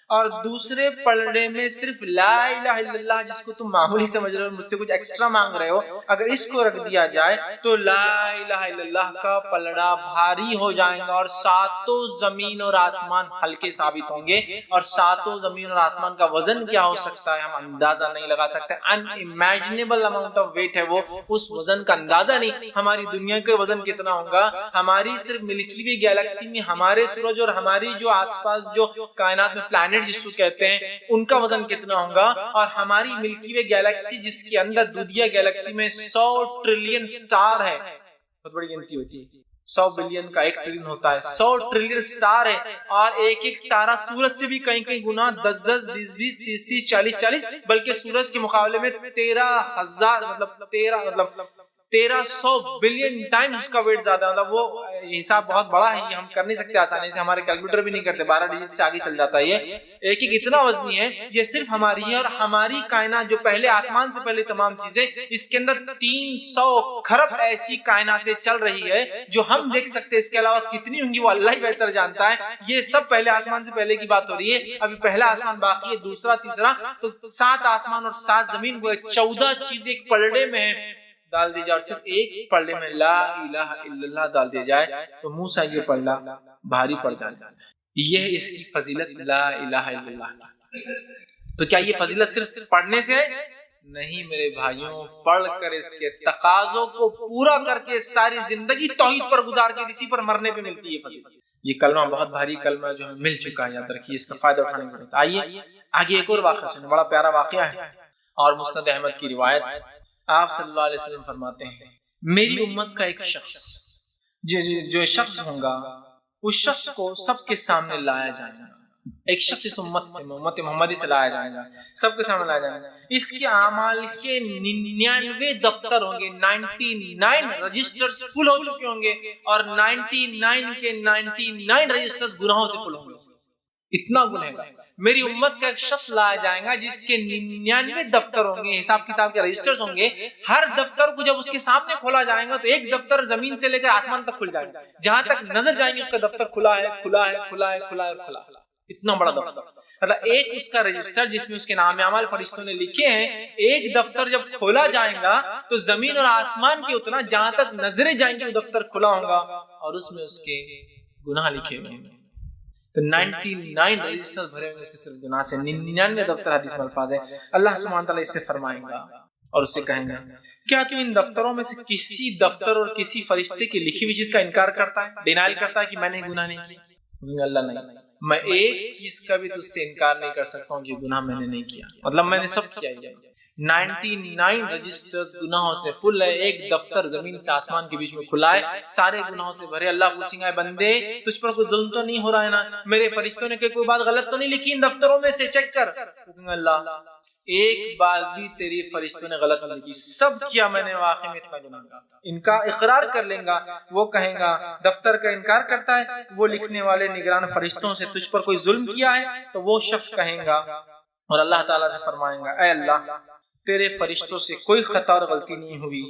اور دوسرے پلڑے میں صرف لا الہ الا اللہ جس کو تم معمولی سمجھ رہے ہو، مجھ سے کچھ ایکسٹرا مانگ رہے ہو، اگر اس کو رکھ دیا جائے تو لا الہ الا اللہ کا پلڑا بھاری ہو جائے گا، اور 7 زمین اور آسمان ہلکے ثابت ہوں گے۔ اور 7 زمین اور آسمان کا وزن کیا ہو سکتا ہے ہم اندازہ نہیں لگا سکتے، ان امیجنیبل اماؤنٹ آف ویٹ ہے وہ، اس وزن کا اندازہ نہیں۔ ہماری دنیا کا وزن کتنا ہوگا، ہماری صرف ملکی وے گیلیکسی میں ہمارے سورج اور ہماری جو آس پاس جو کائنات میں پلانٹ جس کو کہتے ہیں ان کا وزن کتنا ہوگا، اور ہماری ملکی وے گیلیکسی جس کے اندر دودھیا گیلیکسی میں 100 ٹریلین سٹار ہے، بہت بڑی گنتی ہوتی ہے، 100 بلین کا 1 ٹریلین ہوتا ہے، 100 ٹریلین سٹار ہے، اور ایک ایک تارہ سورج سے بھی کئی کئی گنا 10 10 20 20 30 30 40 40 بلکہ سورج کے مقابلے میں 13,000 مطلب 1300 بلین ٹائم اس کا ویٹ زیادہ، مطلب وہ حساب بہت بڑا ہے، یہ ہم کر نہیں سکتے آسانی سے، ہمارے کیلکولیٹر بھی نہیں کرتے، 12 ڈیجٹ سے آگے چل جاتا ہے یہ، ایک ایک اتنا وزنی ہے، یہ صرف ہماری ہے۔ اور ہماری کائنات جو پہلے آسمان سے پہلے تمام چیزیں، اس کے اندر 300 کھرب ایسی کائناتیں چل رہی ہے جو ہم دیکھ سکتے ہیں، اس کے علاوہ کتنی ہوں گی وہ اللہ ہی بہتر جانتا ہے۔ یہ سب پہلے آسمان سے پہلے کی بات ہو رہی ہے، ابھی پہلا آسمان باقی ہے، دوسرا تیسرا، تو 7 آسمان اور 7 زمین کو 14 چیزیں ایک پلڑے میں ڈال دی جائے، اور صرف ایک پلڑے میں لا الہ الا اللہ ڈال دی جائے تو موسیٰ یہ پلڑا بھاری پڑ جاتا ہے۔ یہ اس کی فضیلت لا الہ الا اللہ۔ تو کیا یہ فضیلت صرف پڑھنے سے ہے؟ نہیں میرے بھائیوں، پڑھ کر اس کے تقاضوں کو پورا کر کے ساری زندگی توحید پر گزار کے اسی پر مرنے پہ ملتی ہے فضیلت۔ یہ کلمہ بہت بھاری کلمہ جو ہمیں مل چکا ہے، یاد رکھیے، اس کا فائدہ اٹھانے کے لیے آئیے آگے ایک اور واقعہ سنیں، بڑا پیارا واقعہ ہے اور مسند احمد کی روایت۔ آپ صلی اللہ علیہ وسلم فرماتے ہیں میری امت کا ایک شخص جو شخص ہوگا اس شخص کو سب کے سامنے لایا جائے گا، ایک شخص اس امت سے، امت محمدی سے لایا جائے گا، سب کے سامنے لایا جائے گا، اس کے اعمال کے 99 دفتر ہوں گے، 99 رجسٹرز فل ہو چکے ہوں گے، اور 99 کے 99 رجسٹرز گناہوں سے فل ہوں گے، اتنا گنہگار۔ میری امت کا ایک شخص لایا جائے گا جس کے 99 دفتر ہوں گے، حساب کتاب کے رجسٹرز ہوں گے، ہر دفتر کو جب اس کے سامنے کھولا جائے گا تو ایک دفتر زمین سے لے کر آسمان تک کھل جائے گا، جہاں تک نظر جائیں گے اس کا دفتر کھلا ہے کھلا ہے کھلا ہے کھلا ہے کھلا ہے، اتنا بڑا دفتر، مطلب ایک اس کا رجسٹر جس میں اس کے نام اعمال فرشتوں نے لکھے ہیں، ایک دفتر جب کھولا جائے گا تو زمین اور آسمان کے اتنا جہاں تک نظریں جائیں گے وہ دفتر کھلا ہوگا، اور اس میں اس کے گناہ لکھے ہوئے ہیں، تو 99 رجسٹرز بھرے ہوئے اس کے صرف گناہ سے، 99 دفتر، حدیث میں الفاظ ہے، اللہ سبحانہ تعالیٰ اس سے فرمائے گا اور اس سے کہیں گا کیا تو ان دفتروں میں سے کسی دفتر اور کسی فرشتے کی لکھی ہوئی چیز کا انکار کرتا ہے، ڈینائل کرتا ہے کہ میں نے گناہ نہیں کیا؟ اللہ نہیں، میں ایک چیز کا بھی تجھ سے انکار نہیں کر سکتا ہوں کہ گناہ میں نے نہیں کیا، مطلب میں نے سب کیا ہی ہے، 99 رجسٹرز گناہوں سے فل ہے، ایک دفتر زمین سے آسمان کے بیچ میں کھلا ہے، سارے گناہوں سے بھرے۔ اللہ پوچھیں گا بندے تجھ پر کوئی ظلم تو نہیں ہو رہا ہے نا، میرے فرشتوں نے کوئی بات غلط تو نہیں لکھی ان دفتروں میں سے، چیک کر۔ اللہ ایک بات بھی تیری فرشتوں نے غلط نہیں لکھی، سب کیا میں نے، واقعی میں اتنا گناہ گار تھا۔ ان کا اقرار کر لیں گا، وہ کہیں گا دفتر کا انکار کرتا ہے، وہ لکھنے والے نگران فرشتوں سے تجھ پر کوئی ظلم کیا ہے تو وہ شخص کہیں گا، اور اللہ تعالیٰ سے فرمائیں گا اے اللہ تیرے فرشتوں سے کوئی خطا اور غلطی نہیں ہوئی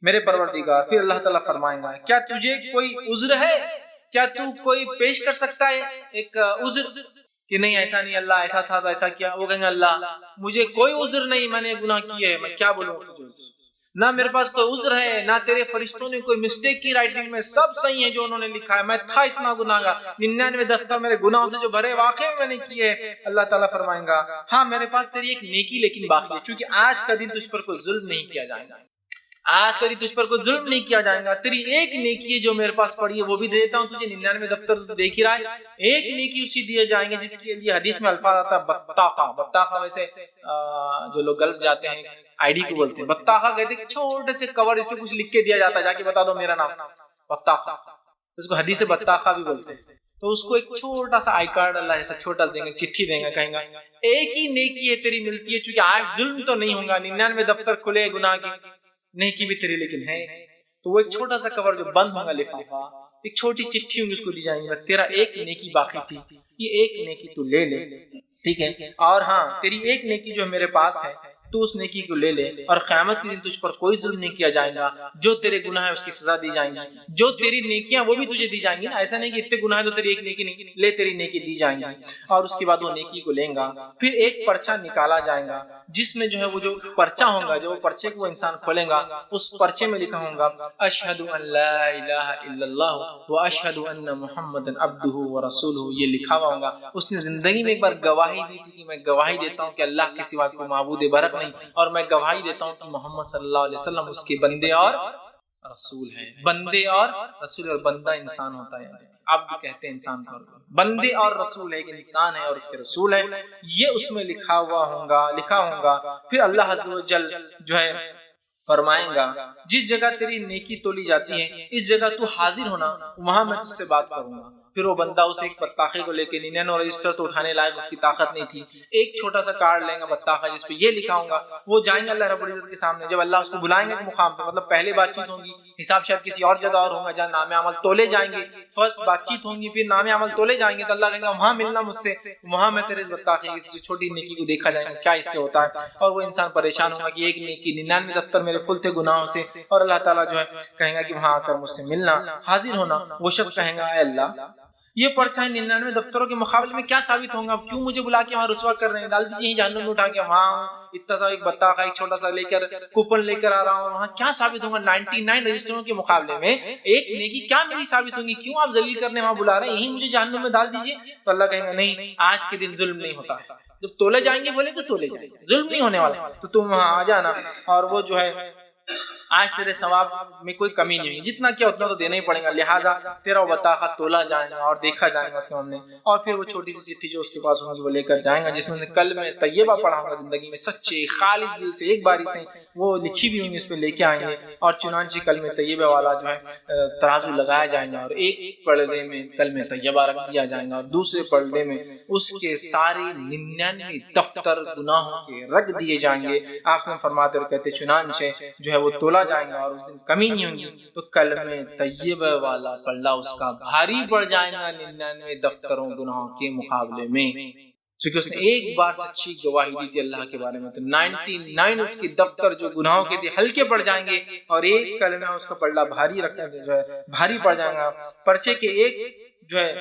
میرے پروردگار۔ پھر اللہ تعالیٰ فرمائیں گا کیا تجھے کوئی عذر ہے، کیا تو کوئی پیش کر سکتا ہے ایک عذر کہ نہیں ایسا نہیں اللہ ایسا تھا تو ایسا کیا؟ وہ کہیں گے اللہ مجھے کوئی عذر نہیں، میں نے گناہ کیے ہے، میں کیا بولوں تجھے، نہ میرے پاس کوئی عذر ہے، نہ تیرے فرشتوں نے کوئی مسٹیک کی رائٹنگ میں، سب صحیح ہے جو انہوں نے لکھا ہے، میں تھا اتنا گناہگار، 99 دفتر میرے گناہوں سے جو بھرے واقعی میں نے کیے۔ اللہ تعالیٰ فرمائیں گا ہاں میرے پاس تیری ایک نیکی لیکن باقی ہے، چونکہ آج کا دن تجھ پر کوئی ظلم نہیں کیا جائے گا، آج کا دن تجھ پر کوئی ظلم نہیں کیا جائے گا، تیری ایک نیکی ہے جو میرے پاس پڑی ہے وہ بھی دے دیتا ہوں تجھے، 99 دفتر تو دیکھ ہی رہا ہے، ایک نیکی اسی دیے جائیں گے جس کے لیے حدیث میں الفاظ آتا ہے بطاقہ۔ بطاقہ ویسے جو لوگ گلف جاتے ہیں آئی ڈی کو بولتے ہیں، بطاقہ کہتے ہیں چھوٹے سے کور، اس پہ کچھ لکھ کے دیا جاتا ہے، جا کے بتا دو میرا نام، بطاقہ، اس کو حدیث بطاقہ بھی بولتے ہیں۔ تو اس کو ایک چھوٹا سا آئی کارڈ اللہ ایسا چھوٹا دیں گے، چٹھی دیں گے، کہیں گا ایک ہی نیکی ہے تیری ملتی ہے، چونکہ آج ظلم تو نہیں ہوگا، 99 دفتر کھلے گناہ کی، نیکی بھی تیری لیکن ہے، تو وہ ایک چھوٹا سا کور جو بند ہوگا لفافہ، ایک چھوٹی چٹھی ہوگی اس کو دی جائیں گے، تیرا ایک نیکی باقی تھی، یہ ایک نیکی تو لے لے، ٹھیک ہے، اور ہاں تیری ایک نیکی جو میرے پاس ہے تو اس نیکی کو لے لے، اور قیامت کے دن تجھ پر کوئی ظلم نہیں کیا جائے گا، جو تیرے گناہ ہے اس کی سزا دی جائیں گی، جو تیری نیکیاں وہ بھی تجھے دی جائیں گی نا، ایسا نہیں کہ اتنے گناہ ہے تو تیری ایک نیکی نہیں، لے تیری نیکی دی جائیں گی، اور اس کے بعد وہ نیکی کو لیں گا، پھر ایک پرچہ نکالا جائے گا جس میں جو ہے وہ جو پرچہ ہوگا، جو پرچے کو وہ انسان کھولیں گا، اس پرچے میں لکھا ہوگا اشہد ان لا الہ الا اللہ و اشہد ان محمد عبدہ و رسولہ، یہ لکھا ہوا ہوگا۔ اس نے زندگی میں ایک بار گواہی دی تھی کہ میں گواہی دیتا ہوں کہ اللہ کے سوا کوئی معبود برحق نہیں، اور میں گواہی دیتا ہوں کہ محمد صلی اللہ علیہ وسلم اس کے بندے اور رسول ہیں، بندے اور رسول، اور بندہ انسان ہوتا ہے، عبد کہتے ہیں انسان کو، بندے اور رسول ہے، ایک انسان ہے اور اس کے رسول ہے، یہ اس میں لکھا ہوگا۔ پھر اللہ عز و جل جو ہے فرمائیں گا جس جگہ تیری نیکی تولی جاتی ہے اس جگہ تو حاضر ہونا، وہاں میں تجھ سے بات کروں گا۔ پھر وہ بندہ اسے ایک بطاخے کو لے کے 99 رجسٹر تو اٹھانے لائق اس کی طاقت نہیں تھی، ایک چھوٹا سا کارڈ لیں گا بطاخہ جس پہ یہ لکھا ہوگا، وہ جائیں گے اللہ رب العزت کے سامنے، جب اللہ اس کو بلائیں گے مقام پہ، مطلب پہلے بات چیت ہوگی، حساب شاید کسی اور جگہ اور ہوگا جہاں نام عمل تولے جائیں گے، فرسٹ بات چیت ہوں گی پھر نام عمل تولے جائیں گے، تو اللہ کہیں گا وہاں ملنا مجھ سے، وہاں میں تیرے اس بطاخے اس چھوٹی نیکی کو دیکھا جائے گا کیا اس سے ہوتا ہے، اور وہ انسان پریشان ہوگا کہ ایک نیکی 99 دفتر میرے فل تھے گناہوں سے، اور اللہ تعالیٰ جو ہے کہیں گا کہ وہاں آ کر مجھ سے ملنا، حاضر ہونا۔ وہ شخص کہیں گا اے اللہ یہ پرچہ 99 دفتروں کے مقابلے میں کیا ثابت ہوں گا، کیوں مجھے بلا کے وہاں رسوا کر رہے ہیں، ڈال دیجیے جہنم میں اٹھا کے، وہاں اتنا سا ایک بطاخہ ایک چھوٹا سا لے کر کوپن لے کر آ رہا ہوں، وہاں کیا ثابت ہوگا 99 رجسٹروں کے مقابلے میں ایک نیکی کیا میری ثابت ہوگی، کیوں آپ ذلیل کرنے وہاں بلا رہے ہیں، یہی مجھے جہنم میں ڈال دیجیے۔ تو اللہ کہیں گا نہیں آج کے دن ظلم نہیں ہوتا، جب تولے جائیں گے بولے تو تولے جائیں گے، ظلم نہیں ہونے والا، تو تم وہاں آ جانا، اور وہ جو ہے آج تیرے ثواب میں کوئی کمی نہیں ہے، جتنا کیا اتنا تو دینا ہی پڑے گا، لہٰذا تیرا بطاخہ تولا جائے گا اور دیکھا جائے گا اس کے سامنے، اور پھر وہ چھوٹی سی چٹھی جو اس کے پاس ہوگی وہ لے کر جائیں گا، جس میں کلمہ طیبہ پڑھا ہوگا زندگی میں سچے خالص دل سے ایک باری سے وہ لکھی بھی ہوگی، اس پہ لے کے آئیں گے، اور چنانچہ کلمہ طیبہ والا جو ہے ترازو لگایا جائے گا، اور ایک پلڑے میں کلمہ طیبہ رکھ دیا جائے گا، اور دوسرے پلڑے میں اس کے سارے 99 دفتر گناہوں کے رکھ دیے جائیں گے۔ آپ سے فرماتے اور کہتے چنانچہ جو ہے وہ تولا جائیں گا اور اس دن کمی نہیں ہوگی، تو کلمہ طیبہ والا پلڑا اس کا بھاری پڑ جائے گا 99 دفتروں گناہوں کے مقابلے میں، چونکہ اس نے ایک بار سچی گواہی دی تھی اللہ کے بارے میں، تو 99 اس کے دفتر جو گناہوں کے تھے ہلکے پڑ جائیں گے، اور ایک کلمہ اس کا پلڑا بھاری رکھا جو ہے بھاری پڑ جائے گا، پرچے کے ایک جو ہے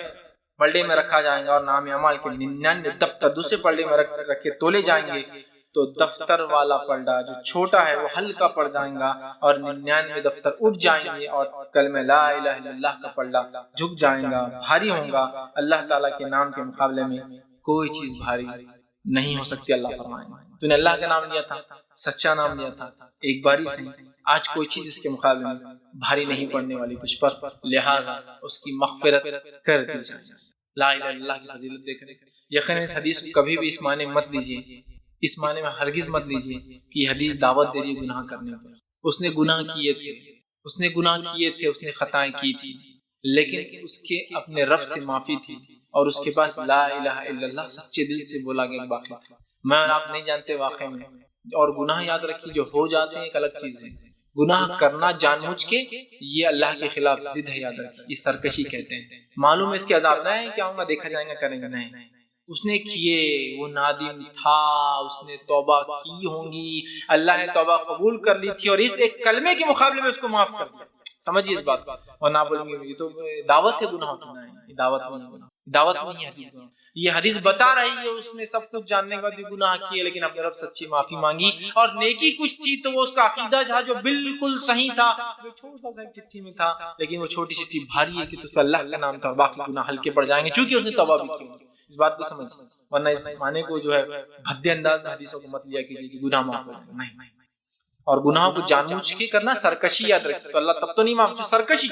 پلڑے میں رکھا جائے گا، اور نام اعمال کے 99 دفتر دوسرے پلڑے میں رکھ کے تولے جائیں گے، تو دفتر والا پلڑا جو چھوٹا ہے وہ ہلکا پڑ جائے گا، اور 99 دفتر اٹھ جائیں گے، اور کلمہ لا الہ الا اللہ کا پلڑا جھک جائے گا، بھاری ہوگا۔ اللہ تعالیٰ کے نام کے مقابلے میں کوئی چیز بھاری نہیں ہو سکتی۔ اللہ فرمائے تو نے اللہ کا نام لیا تھا، سچا نام لیا تھا، ایک باری سے آج کوئی چیز اس کے مقابلے میں بھاری نہیں پڑنے والی تجھ پر، لہٰذا اس کی مغفرت کر دی جائے۔ لا الہ الا اللہ کی فضیلت دیکھ رہے ہیں۔ یقیناً اس حدیث کو کبھی بھی اس معنی میں مت لیجیے، اس معنی میں ہرگز مت لیجیے کہ یہ حدیث دعوت دے رہی ہے گناہ کرنے پر۔ اس نے گناہ کیے تھے، اس نے گناہ کیے تھے، اس نے خطائیں کی تھی، لیکن اس کے اپنے رب سے معافی تھی اور اس کے پاس لا الہ الا اللہ سچے دل سے بولا گیا واقعہ تھا۔ میں اور آپ نہیں جانتے واقعے میں، اور گناہ یاد رکھیے جو ہو جاتے ہیں ایک الگ چیز ہے، گناہ کرنا جان بوجھ کے یہ اللہ کے خلاف ضد ہے، یاد رکھیے، یہ سرکشی کہتے ہیں۔ معلوم ہے اس کے عذاب نہ ہے کہ آؤں گا دیکھا جائے گا کریں گے، نہیں، اس نے کیے، وہ نادم تھا، اس نے توبہ کی ہوں گی، اللہ نے توبہ قبول کر لی تھی اور اس ایک کلمے کے مقابلے میں اس کو معاف کر دیا۔ سمجھیے اس بات کو، اور نہ بولیں گے یہ تو دعوت ہے گناہ کی، نہیں، یہ دعوت نہیں ہے، دعوت نہیں ہے حدیث گناہ۔ یہ حدیث بتا رہی ہے اس نے سب کچھ جاننے کے بعد بھی گناہ کیے، لیکن اپنے رب سچی معافی مانگی، اور نیکی کچھ تھی تو وہ اس کا عقیدہ تھا جو بالکل صحیح تھا، جو چھوٹا سا چٹھی میں تھا، لیکن وہ چھوٹی چٹھی بھاری ہے کہ اس پہ اللہ کا نام تھا، اور باقی گناہ ہلکے پڑ جائیں گے چونکہ اس نے توبہ بھی کی۔ اس بات کو سمجھ، ورنہ اس معنی کو جو ہے بھدے انداز میں حدیثوں کو مت لیا کیجیے کہ گناہ معاف ہو جائے، نہیں۔ اور گناہوں کو جان بوجھ کے کرنا سرکشی، یاد رکھیں، تو اللہ تب تو نہیں معاف، سرکشی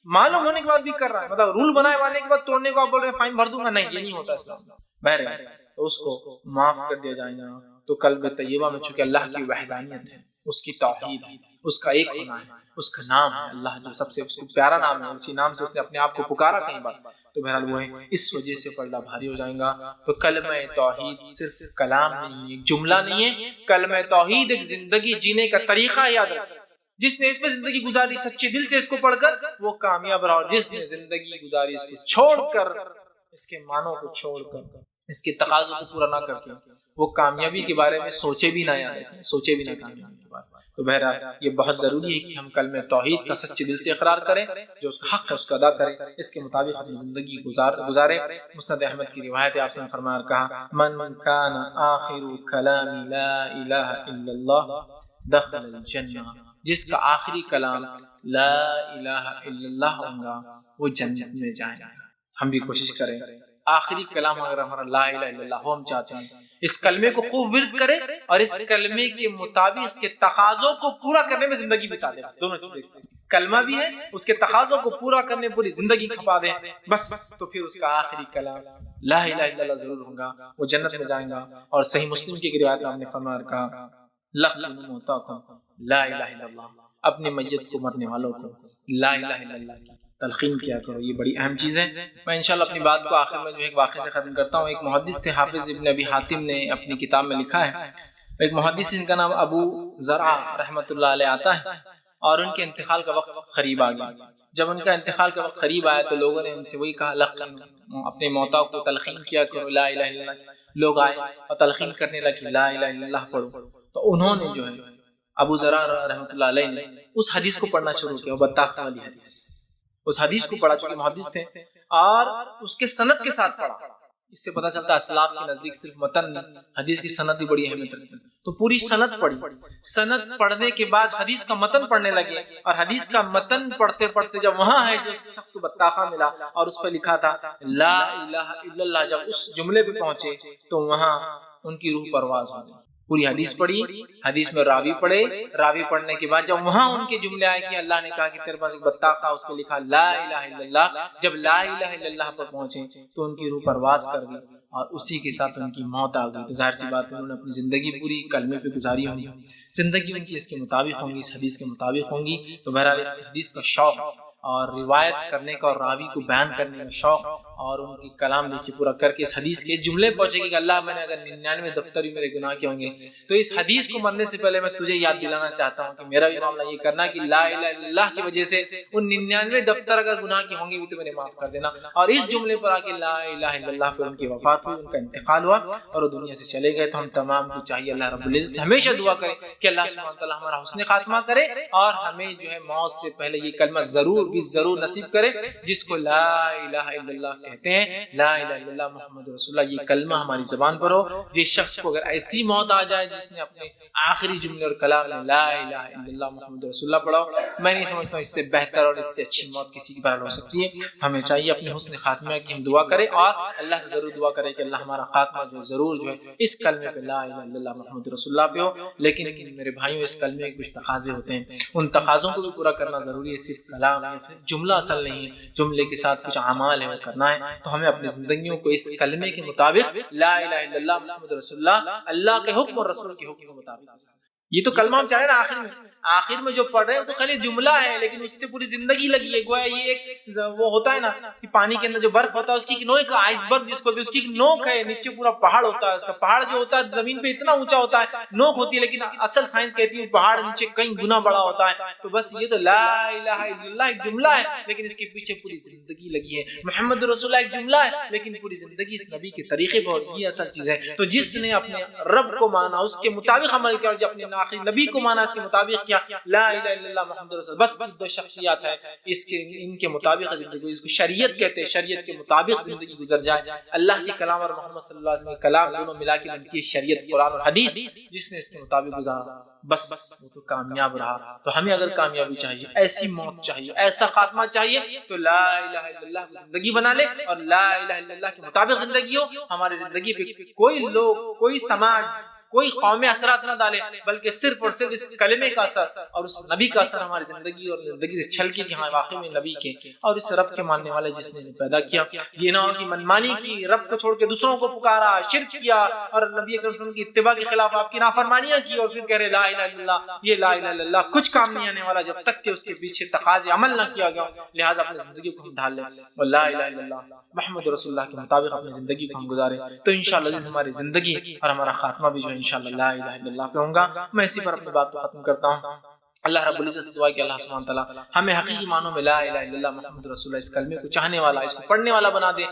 معلوم ہونے کے بعد بھی کر رہا ہے، مطلب رول بنائے والے کے بعد توڑنے کو آپ بول رہے ہیں فائن بھر دوں گا، نہیں، یہ نہیں ہوتا اسلام میں۔ بہرحال تو اس کو معاف کر دیا جائے گا۔ تو قلب طیبہ میں چونکہ اللہ کی وحدانیت ہے، اس کی توحید ہے، اس کا ایک ہونا ہے، اس کا نام ہے اللہ، جو سب سے اس کو پیارا نام ہے، اسی نام سے اس نے اپنے آپ کو پکارا کئی بار، تو بہرحال وہ ہے، اس وجہ سے پردہ بھاری ہو جائے گا۔ تو کلمہ توحید صرف کلام نہیں، ایک جملہ نہیں ہے، کلمہ توحید ایک زندگی جینے کا طریقہ ہے، یاد رکھیں۔ جس نے اس پہ زندگی گزاری سچے دل سے اس کو پڑھ کر وہ کامیاب رہا، اور جس نے زندگی گزاری اس کو چھوڑ کر، اس کے معنوں کو چھوڑ کر، اس کے تقاضوں کو پورا نہ کر کے، وہ کامیابی کے بارے میں سوچے بھی نہ، یاد رکھیں، سوچے بھی نہ کامیابی کے بارے میں۔ تو بہرحال یہ بہت ضروری ہے کہ ہم کلمہ توحید کا سچے دل سے اقرار کریں، جو اس کا حق ہے اس کو ادا کریں، اس کے مطابق اپنی زندگی گزاریں۔ مسند احمد کی روایت ہے، آپ سے فرمایا اور کہا، من کان آخر کلام لا الہ الا اللہ دخل الجنہ، جس کا آخری کلام لا الہ الا اللہ ہوگا وہ جنت میں جائے گا۔ ہم بھی کوشش کریں آخری کلام اگر ہمارا لا الہ الا اللہ ہو، ہم چاہتے ہیں اس کلمے کو خوب ورد کریں اور اس کلمے کے مطابق اس کے تقاضوں کو پورا کرنے میں زندگی بتا دیں، بس دونوں چیزیں، کلمہ بھی ہے، اس کے تقاضوں کو پورا کرنے پوری زندگی کھپا دیں، بس تو پھر اس کا آخری کلام لا الہ الا اللہ ضرور ہوگا، وہ جنت میں جائیں گا۔ اور صحیح مسلم کی روایت میں آپ نے فرمایا کہا، لقنوا موتاکم لا الہ الا اللہ، اپنے میت کو، مرنے والوں کو لا الہ الا اللہ کی تلقین کیا کرو، یہ بڑی اہم چیز ہے۔ میں انشاءاللہ اپنی بات کو آخر میں جو ایک واقعے سے ختم کرتا ہوں۔ ایک محدث تھے، حافظ ابن ابی حاتم نے اپنی کتاب میں لکھا ہے، ایک محدث جن کا نام ابو زرع رحمۃ اللہ علیہ آتا ہے، اور ان کے انتقال کا وقت قریب آ گیا۔ جب ان کا انتقال کا وقت قریب آیا تو لوگوں نے ان سے وہی کہا، اپنے موتا کو تلقین کیا کرو لا الہ الا اللہ۔ لوگ آئے اور تلقین کرنے لگے لا الہ الا اللہ پڑھو، تو انہوں نے جو ہے ابو زرع رحمۃ اللہ علیہ نے اس حدیث کو پڑھنا شروع کیا، بطاقہ والی حدیث، اس حدیث کو پڑھا، چونکہ محدث تھے، اور اس کے سند کے ساتھ پڑھا۔ اس سے پتہ چلتا ہے اسلاف کے نزدیک صرف متن نہیں، حدیث کی سند بھی بڑی اہمیت رکھتی ہے۔ تو پوری سند پڑھی، سند پڑھنے کے بعد حدیث کا متن پڑھنے لگے، اور حدیث کا متن پڑھتے پڑھتے جب وہاں ہے جو شخص کو بطاقہ ملا اور اس پہ لکھا تھا لا الہ الا اللہ، جب اس جملے پہ پہنچے تو وہاں ان کی روح پرواز ہو گئی۔ پوری حدیث پڑھی، حدیث میں راوی پڑھے، راوی پڑھنے کے بعد جب وہاں ان کے جملے آئے کہ اللہ نے کہا کہ تیرے پاس ایک بطاقہ، اس پہ لکھا لا الہ الا اللہ، جب لا الہ الا اللہ پر پہنچے تو ان کی روح پرواز کر گئی، اور اسی کے ساتھ ان کی موت آ گئی۔ تو ظاہر سی بات ہے انہوں نے اپنی زندگی پوری کلمے پہ گزاری ہوگی، زندگی ان کی اس کے مطابق ہوں گی، اس حدیث کے مطابق ہوں گی۔ تو بہرحال اس حدیث کا شوق اور روایت کرنے کا اور راوی کو بیان کرنے کا شوق، اور ان کی کلام دیکھیے پورا کر کے اس حدیث کے جملے پہنچے گی کہ اللہ، میں نے اگر 99 دفتر بھی میرے گناہ کے ہوں گے تو اس حدیث کو مرنے سے پہلے میں تجھے یاد دلانا چاہتا ہوں کہ میرا بھی معاملہ یہ کرنا کہ لا الہ الا اللہ کی وجہ سے ان 99 دفتر اگر گناہ کے ہوں گے بھی تو میرے معاف کر دینا۔ اور اس جملے پر آ کے لا الہ الا اللہ پر ان کی وفات ہوئی، ان کا انتقال ہوا اور وہ دنیا سے چلے گئے۔ تو ہم تمام کو چاہیے اللہ رب العزت سے ہمیشہ دعا کریں کہ اللہ سبحانہ وتعالی ہمارا حسن خاتمہ کرے، اور ہمیں جو ہے موت سے پہلے یہ کلمہ ضرور بھی ضرور نصیب کرے جس کو لا الہ الا اللہ کہتے ہیں، لا الہ الا اللہ محمد رسول اللہ، یہ کلمہ ہماری زبان پر ہو۔ جس شخص کو اگر ایسی موت آ جائے جس نے اپنے آخری جملے اور کلام میں لا الہ الا اللہ محمد رسول اللہ پڑھا، میں نہیں سمجھتا اس سے بہتر اور اس سے اچھی موت کسی کی بہرحال ہو سکتی ہے۔ ہمیں چاہیے اپنے حسن خاتمہ کی ہم دعا کریں، اور اللہ سے ضرور دعا کریں کہ اللہ ہمارا خاتمہ جو ضرور جو ہے اس کلمے پہ لا الہ الا اللہ محمد رسول اللہ پہ ہو۔ لیکن میرے بھائیوں، اس کلمے کے کچھ تقاضے ہوتے ہیں، ان تقاضوں کو بھی پورا کرنا ضروری ہے، صرف کلام جملہ اصل نہیں ہے، جملے کے ساتھ کچھ اعمال ہے وہ کرنا ہے. تو ہمیں اپنی زندگیوں کو اس کلمے کے مطابق لا الہ الا اللہ محمد رسول اللہ، اللہ کے حکم اور رسول کے حکم کے مطابق. یہ تو کلمہ ہم چاہ رہے ہیں نا آخر میں جو پڑھ رہے ہیں تو خالی جملہ ہے، لیکن اس سے پوری زندگی لگی ہے. گویا یہ ایک وہ ہوتا ہے نا کہ پانی کے اندر جو برف ہوتا ہے اس کی ایک نوک، آئس برگ جس کو، اس کی ایک نوک ہے، نیچے پورا پہاڑ ہوتا ہے. اس کا پہاڑ جو ہوتا ہے زمین پہ اتنا اونچا ہوتا ہے، نوک ہوتی ہے، لیکن اصل سائنس کہتی ہے پہاڑ نیچے کئی گنا بڑا ہوتا ہے. تو بس یہ تو لا الہ الا اللہ ایک جملہ ہے، لیکن اس کے پیچھے پوری زندگی لگی ہے. محمد رسول اللہ ایک جملہ ہے، لیکن پوری زندگی اس نبی کے طریقے پر. یہ اصل چیز ہے. تو جس نے اپنے رب کو مانا، اس کے مطابق عمل کیا، اور جو اپنے آخری نبی کو مانا اس کے مطابق کیا، لا الہ الا اللہ محمد رسول اللہ، بس دو شخصیات ہیں اس کے، ان کے مطابق زندگی، اس کو شریعت کہتے ہیں، شریعت کے مطابق زندگی گزر جائے. اللہ کے کلام اور محمد صلی اللہ علیہ وسلم کے کلام دونوں ملا کے بنتی ہے شریعت، قرآن اور حدیث. جس نے اس کے مطابق گزارا بس وہ تو کامیاب رہا. تو ہمیں اگر کامیابی چاہیے، ایسی موت چاہیے، ایسا خاتمہ چاہیے، تو لا الہ الا اللہ کو زندگی بنا لے اور لا الہ الا اللہ کے مطابق زندگی ہو. ہماری زندگی پہ کوئی لوگ، کوئی سماج، کوئی قوم اثرات نہ ڈالے، بلکہ صرف اور صرف اس کلمے کا اثر اور اس نبی کا اثر ہماری زندگی اور زندگی سے چھلکے کہ ہاں واقعی میں نبی کے اور اس رب کے ماننے والے جس نے پیدا کیا. یہ نہ ہو کہ منمانی کی، رب کو چھوڑ کے دوسروں کو پکارا، شرک کیا اور نبی اکرم صلی اللہ علیہ وسلم کی اتباع کے خلاف آپ کی نافرمانیاں کی، اور پھر کہہ رہے لا الہ الا اللہ. یہ لا الہ الا اللہ کچھ کام نہیں آنے والا جب تک کہ اس کے پیچھے تقاضے عمل نہ کیا گیا. لہٰذا اپنی زندگی کو ہم ڈھال لیں اور لا الہ الا اللہ محمد رسول اللہ کے مطابق اپنی زندگی کو ہم گزاریں. تو انشاءاللہ ہماری زندگی اور ہمارا خاتمہ بھی جو ہے انشاءاللہ لا الہ الا اللہ پہ ہوں گا. میں اسی پر اپنی بات کو ختم کرتا ہوں. اللہ رب العزت سے دعا کہ اللہ سبحانہ تعالیٰ ہمیں حقیقی معنوں میں لا الہ الا اللہ محمد رسول اللہ اس کلمے کو چاہنے والا، اس کو پڑھنے والا بنا دے.